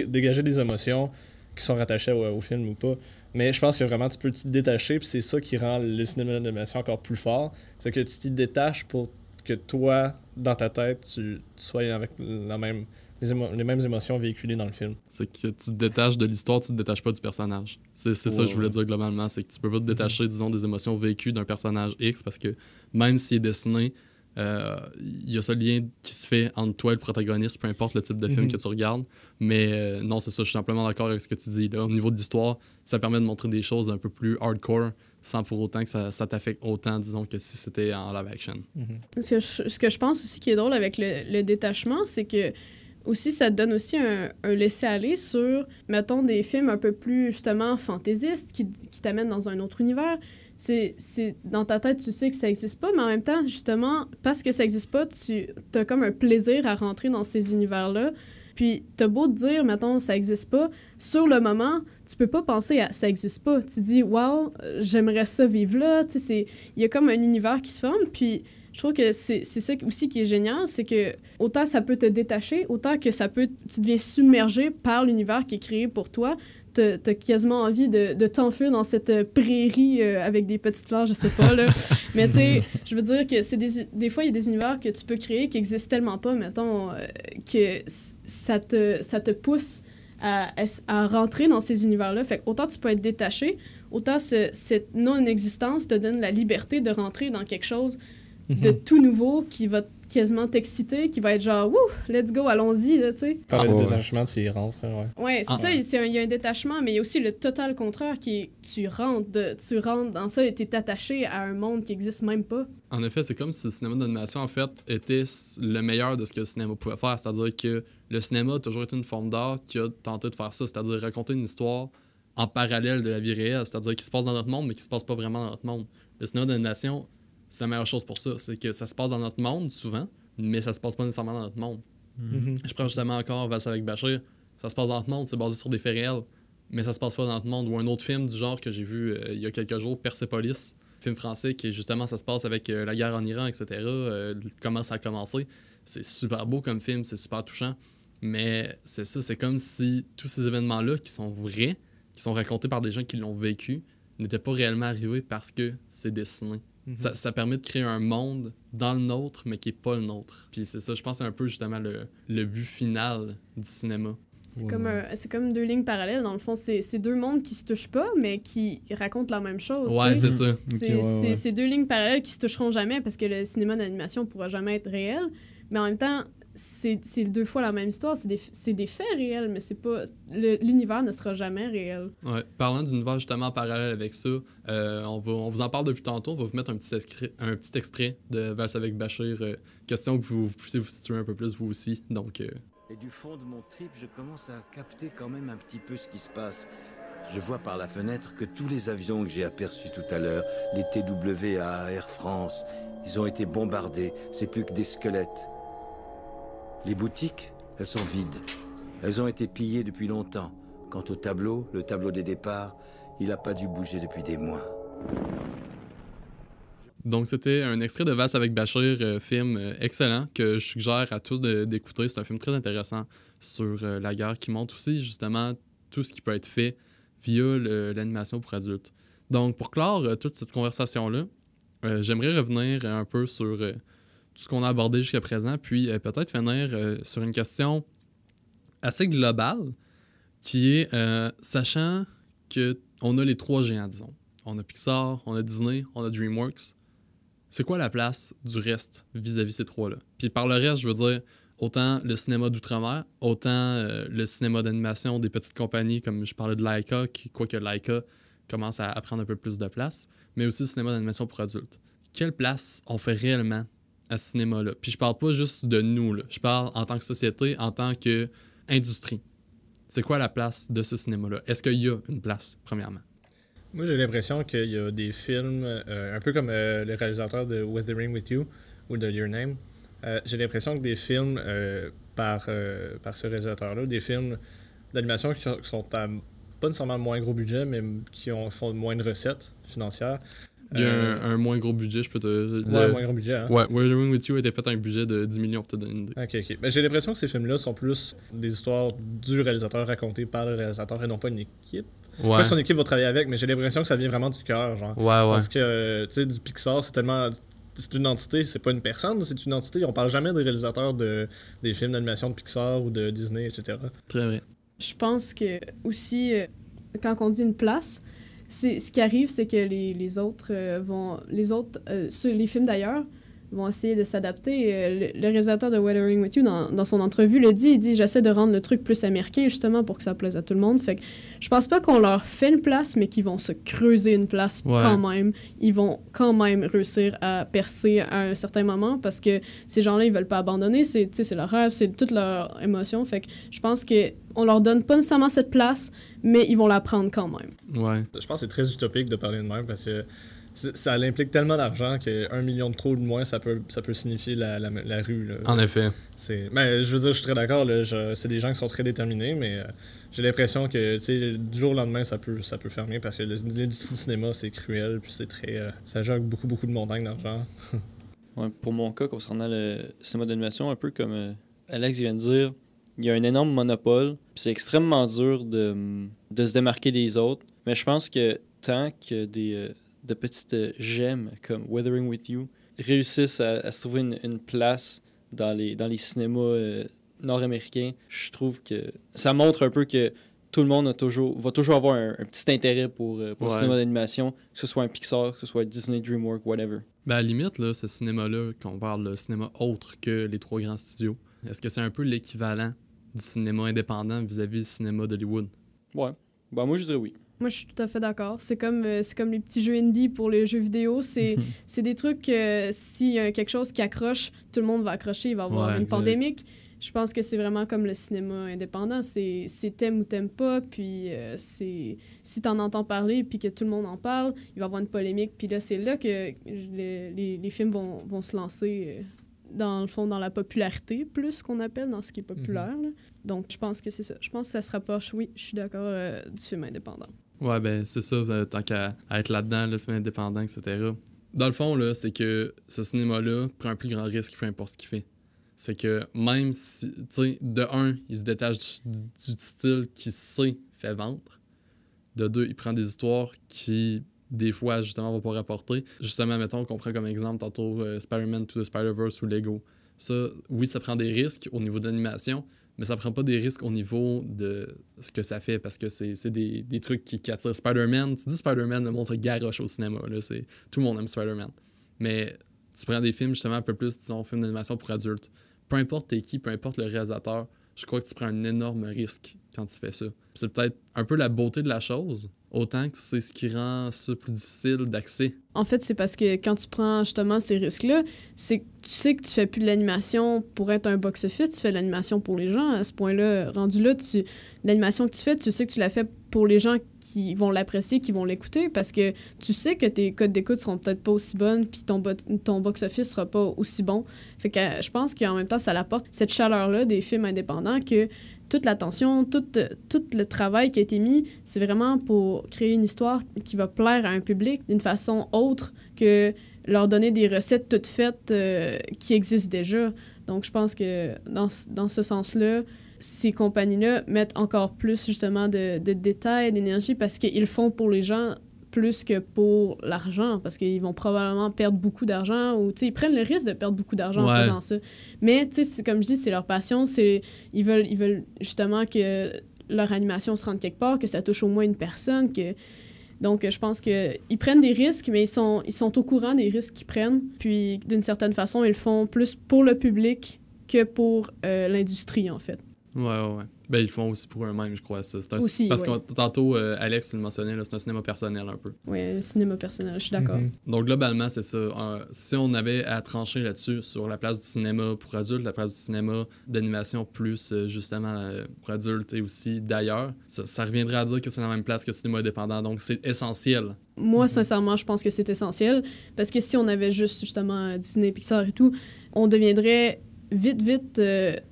dégager des émotions qui sont rattachées au film ou pas. Mais je pense que vraiment tu peux te détacher, puis c'est ça qui rend le cinéma d'animation encore plus fort. C'est que tu t'y détaches pour que toi, dans ta tête, tu sois avec les mêmes émotions véhiculées dans le film. C'est que tu te détaches de l'histoire, tu te détaches pas du personnage. C'est ça que je voulais dire globalement, c'est que tu peux pas te détacher, disons, des émotions vécues d'un personnage X, parce que même s'il est dessiné, il y a ce lien qui se fait entre toi et le protagoniste, peu importe le type de film que tu regardes. Mais non, c'est ça, je suis simplement d'accord avec ce que tu dis. Là. Au niveau de l'histoire, ça permet de montrer des choses un peu plus hardcore, sans pour autant que ça t'affecte autant, disons, que si c'était en live action. Ce que je pense aussi qui est drôle avec le détachement, c'est que aussi, ça te donne aussi un laisser-aller sur, mettons, des films un peu plus, justement, fantaisistes qui t'amènent dans un autre univers. C'est dans ta tête, tu sais que ça existe pas, mais en même temps, justement, parce que ça existe pas, tu as comme un plaisir à rentrer dans ces univers-là. Puis, t'as beau te dire, mettons, ça existe pas, sur le moment, tu peux pas penser à ça existe pas. Tu dis, wow, j'aimerais ça vivre là. Tu sais, il y a comme un univers qui se forme. Puis, je trouve que c'est ça aussi qui est génial, c'est que autant ça peut te détacher, autant que tu deviens submergé par l'univers qui est créé pour toi. T'as quasiment envie de t'enfuir dans cette prairie avec des petites fleurs, je sais pas, là. Mais tu sais, je veux dire que c'est des fois, il y a des univers que tu peux créer qui existent tellement pas, mettons, que ça te pousse à rentrer dans ces univers-là. Fait que autant tu peux être détaché, autant cette non-existence te donne la liberté de rentrer dans quelque chose de tout nouveau qui va quasiment t'exciter, qui va être genre, wouh, let's go, allons-y, là, tu sais. Par le détachement, tu y rentres, ouais. Ouais, c'est ça, il y a un détachement, mais il y a aussi le total contraire qui est, tu rentres dans ça et t'es attaché à un monde qui existe même pas. En effet, c'est comme si le cinéma d'animation, en fait, était le meilleur de ce que le cinéma pouvait faire. C'est-à-dire que le cinéma a toujours été une forme d'art qui a tenté de faire ça, c'est-à-dire raconter une histoire en parallèle de la vie réelle, c'est-à-dire qui se passe dans notre monde, mais qui se passe pas vraiment dans notre monde. Le cinéma d'animation, c'est la meilleure chose pour ça. C'est que ça se passe dans notre monde, souvent, mais ça se passe pas nécessairement dans notre monde. Je prends justement encore Vals avec Bachir. Ça se passe dans notre monde, c'est basé sur des faits réels, mais ça se passe pas dans notre monde. Ou un autre film du genre que j'ai vu il y a quelques jours, Persepolis, film français, qui justement, ça se passe avec la guerre en Iran, etc. Comment ça a commencé. C'est super beau comme film, c'est super touchant. Mais c'est ça, c'est comme si tous ces événements-là qui sont vrais, qui sont racontés par des gens qui l'ont vécu, n'étaient pas réellement arrivés parce que c'est dessiné. Ça permet de créer un monde dans le nôtre, mais qui n'est pas le nôtre. Puis c'est ça, je pense, c'est un peu justement le but final du cinéma. C'est comme deux lignes parallèles. Dans le fond, c'est deux mondes qui se touchent pas, mais qui racontent la même chose. Ouais, tu sais. c'est ça. C'est deux lignes parallèles qui se toucheront jamais parce que le cinéma d'animation pourra jamais être réel. Mais en même temps, c'est deux fois la même histoire. C'est des faits réels, mais c'est pas l'univers ne sera jamais réel. Ouais. Parlant d'univers justement parallèle avec ça, on vous en parle depuis tantôt. On va vous mettre un petit extrait de Valse avec Bachir. Question que vous puissiez vous situer un peu plus vous aussi. Donc, Et du fond de mon trip, je commence à capter quand même un petit peu ce qui se passe. Je vois par la fenêtre que tous les avions que j'ai aperçus tout à l'heure, les TWA, Air France, ils ont été bombardés. C'est plus que des squelettes. Les boutiques, elles sont vides. Elles ont été pillées depuis longtemps. Quant au tableau, le tableau des départs, il n'a pas dû bouger depuis des mois. Donc, c'était un extrait de Valse avec Bachir, film excellent que je suggère à tous d'écouter. C'est un film très intéressant sur la guerre qui montre aussi, justement, tout ce qui peut être fait via l'animation pour adultes. Donc, pour clore toute cette conversation-là, j'aimerais revenir un peu sur tout ce qu'on a abordé jusqu'à présent, puis peut-être finir sur une question assez globale qui est, sachant qu'on a les trois géants, disons. On a Pixar, on a Disney, on a DreamWorks. C'est quoi la place du reste vis-à-vis ces trois-là? Puis par le reste, je veux dire, autant le cinéma d'outre-mer, autant le cinéma d'animation des petites compagnies, comme je parlais de Laika, quoique Laika commence à prendre un peu plus de place, mais aussi le cinéma d'animation pour adultes. Quelle place on fait réellement à ce cinéma-là? Puis je parle pas juste de nous, là. Je parle en tant que société, en tant qu'industrie. C'est quoi la place de ce cinéma-là? Est-ce qu'il y a une place, premièrement? Moi, j'ai l'impression qu'il y a des films, un peu comme le réalisateur de Weathering with You ou de Your Name. J'ai l'impression que des films par ce réalisateur-là, des films d'animation qui sont à pas nécessairement moins gros budget, mais qui font moins de recettes financières. Il y a un moins gros budget, je peux te... Ouais, moins gros budget, hein? Ouais, Weathering with You a été fait un budget de 10 millions, pour te donner une idée. Ok. Ben, j'ai l'impression que ces films-là sont plus des histoires du réalisateur racontées par le réalisateur et non pas une équipe. Ouais. Pas que son équipe va travailler avec, mais j'ai l'impression que ça vient vraiment du cœur, genre. Ouais. Parce que, tu sais, du Pixar, c'est tellement... C'est une entité, c'est pas une personne, c'est une entité. On parle jamais des réalisateurs des films d'animation de Pixar ou de Disney, etc. Très vrai. Je pense que aussi, quand on dit une place, ce qui arrive, c'est que les autres les films d'ailleurs vont essayer de s'adapter. Le réalisateur de Weathering with You, dans son entrevue, il dit « J'essaie de rendre le truc plus américain, justement, pour que ça plaise à tout le monde. » Fait que je pense pas qu'on leur fait une place, mais qu'ils vont se creuser une place quand même. Ils vont quand même réussir à percer à un certain moment, parce que ces gens-là, ils veulent pas abandonner. C'est leur rêve, c'est toute leur émotion. Fait que je pense qu'on leur donne pas nécessairement cette place, mais ils vont la prendre quand même. Ouais. Je pense que c'est très utopique de parler de même, parce que ça implique tellement d'argent qu'un million de trop ou de moins, ça peut signifier la rue. Là. En effet. Ben, je veux dire, je suis très d'accord. C'est des gens qui sont très déterminés, mais j'ai l'impression que du jour au lendemain, ça peut fermer parce que l'industrie du cinéma, c'est cruel. Puis c'est très. Ça joue avec beaucoup, beaucoup de montagnes d'argent. Ouais, pour mon cas, concernant le cinéma d'animation, un peu comme Alex vient de dire, il y a un énorme monopole. Puis c'est extrêmement dur de se démarquer des autres. Mais je pense que tant que de petites gemmes comme Weathering with You réussissent à se trouver une place dans les cinémas nord-américains, je trouve que ça montre un peu que tout le monde va toujours avoir un petit intérêt pour le cinéma d'animation, que ce soit un Pixar, que ce soit Disney, DreamWorks, whatever. Ben à la limite, là, ce cinéma-là, qu'on parle de cinéma autre que les trois grands studios, est-ce que c'est un peu l'équivalent du cinéma indépendant vis-à-vis du cinéma d'Hollywood? Ouais. Ben moi, je dirais oui. Moi, je suis tout à fait d'accord. C'est comme les petits jeux indie pour les jeux vidéo. C'est des trucs que s'il y a quelque chose qui accroche, tout le monde va accrocher. Il va y avoir une pandémique. Je pense que c'est vraiment comme le cinéma indépendant. C'est t'aimes ou t'aimes pas. Puis si t'en entends parler puis que tout le monde en parle, il va y avoir une polémique. Puis là, c'est là que les films vont se lancer, dans le fond, dans la popularité, plus qu'on appelle, dans ce qui est populaire. Là. Donc, je pense que c'est ça. Je pense que ça se rapproche, oui, je suis d'accord, du film indépendant. Ouais, ben c'est ça, tant qu'à être là-dedans, le film indépendant, etc. Dans le fond, là, c'est que ce cinéma-là prend un plus grand risque, peu importe ce qu'il fait. C'est que même si, tu sais, de un, il se détache du style qui sait fait vendre. De deux, il prend des histoires qui, des fois, justement, vont pas rapporter. Justement, mettons qu'on prend comme exemple tantôt Spider-Man to the Spider-Verse ou Lego. Ça, oui, ça prend des risques au niveau de l'animation, mais ça prend pas des risques au niveau de ce que ça fait, parce que c'est des trucs qui attirent. Spider-Man, tu dis Spider-Man, le monde se garoche au cinéma, là, tout le monde aime Spider-Man. Mais tu prends des films, justement, un peu plus, disons, films d'animation pour adultes. Peu importe t'es qui, peu importe le réalisateur, je crois que tu prends un énorme risque quand tu fais ça. C'est peut-être un peu la beauté de la chose, autant que c'est ce qui rend ça plus difficile d'accès. En fait, c'est parce que quand tu prends justement ces risques-là, c'est que tu sais que tu fais plus de l'animation pour être un box-office, tu fais de l'animation pour les gens. À ce point-là, rendu là, l'animation que tu fais, tu sais que tu la fais pour les gens qui vont l'apprécier, qui vont l'écouter, parce que tu sais que tes codes d'écoute seront peut-être pas aussi bonnes, puis ton box-office sera pas aussi bon. Fait que je pense qu'en même temps, ça apporte cette chaleur-là des films indépendants que toute l'attention, tout le travail qui a été mis, c'est vraiment pour créer une histoire qui va plaire à un public d'une façon autre que leur donner des recettes toutes faites qui existent déjà. Donc, je pense que dans ce sens-là, ces compagnies-là mettent encore plus, justement, de détails, d'énergie, parce qu'ils le font pour les gens plus que pour l'argent, parce qu'ils vont probablement perdre beaucoup d'argent, ou ils prennent le risque de perdre beaucoup d'argent en faisant ça. Mais comme je dis, c'est leur passion, ils veulent justement que leur animation se rende quelque part, que ça touche au moins une personne. Donc, je pense qu'ils prennent des risques, mais ils sont au courant des risques qu'ils prennent, puis d'une certaine façon, ils le font plus pour le public que pour l'industrie, en fait. Ouais. Ben, ils le font aussi pour eux-mêmes, je crois. C'est aussi, parce que tantôt, Alex, tu le mentionnais, là, c'est un cinéma personnel un peu. Oui, un cinéma personnel, je suis d'accord. Donc, globalement, c'est ça. Si on avait à trancher là-dessus, sur la place du cinéma pour adultes, la place du cinéma d'animation plus, justement, pour adultes et aussi d'ailleurs, ça reviendrait à dire que c'est la même place que le cinéma indépendant. Donc, c'est essentiel. Moi, sincèrement, je pense que c'est essentiel. Parce que si on avait juste, justement, Disney, Pixar et tout, on deviendrait vite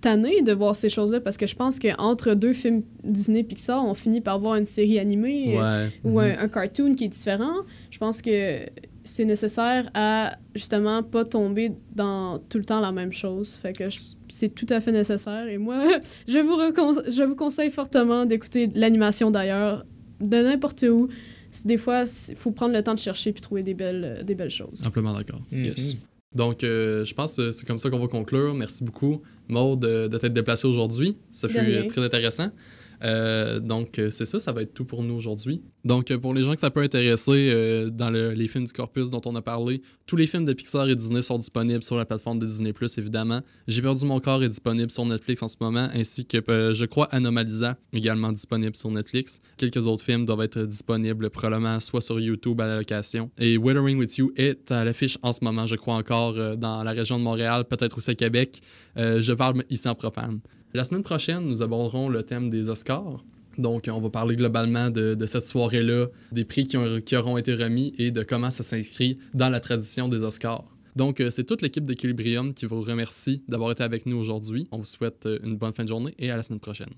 tanné de voir ces choses-là, parce que je pense qu'entre deux films Disney-Pixar, on finit par voir une série animée ou un cartoon qui est différent. Je pense que c'est nécessaire à, justement, pas tomber dans tout le temps la même chose. Fait que c'est tout à fait nécessaire. Et moi, je vous conseille fortement d'écouter l'animation d'ailleurs, de n'importe où. Des fois, il faut prendre le temps de chercher puis trouver des belles choses. Simplement d'accord. Yes. Donc, je pense que c'est comme ça qu'on va conclure. Merci beaucoup, Maude, de t'être déplacée aujourd'hui. Ça fut très intéressant. Donc, c'est ça va être tout pour nous aujourd'hui. Donc, pour les gens que ça peut intéresser dans les films du corpus dont on a parlé, tous les films de Pixar et Disney sont disponibles sur la plateforme de Disney+, évidemment. J'ai perdu mon corps est disponible sur Netflix en ce moment, ainsi que, je crois, Anomalisa, également disponible sur Netflix. Quelques autres films doivent être disponibles probablement soit sur YouTube à la location. Et Weathering With You est à l'affiche en ce moment, je crois encore, dans la région de Montréal, peut-être aussi à Québec. Je parle ici en propane. La semaine prochaine, nous aborderons le thème des Oscars. Donc, on va parler globalement de cette soirée-là, des prix qui auront été remis et de comment ça s'inscrit dans la tradition des Oscars. Donc, c'est toute l'équipe d'Equilibrium qui vous remercie d'avoir été avec nous aujourd'hui. On vous souhaite une bonne fin de journée et à la semaine prochaine.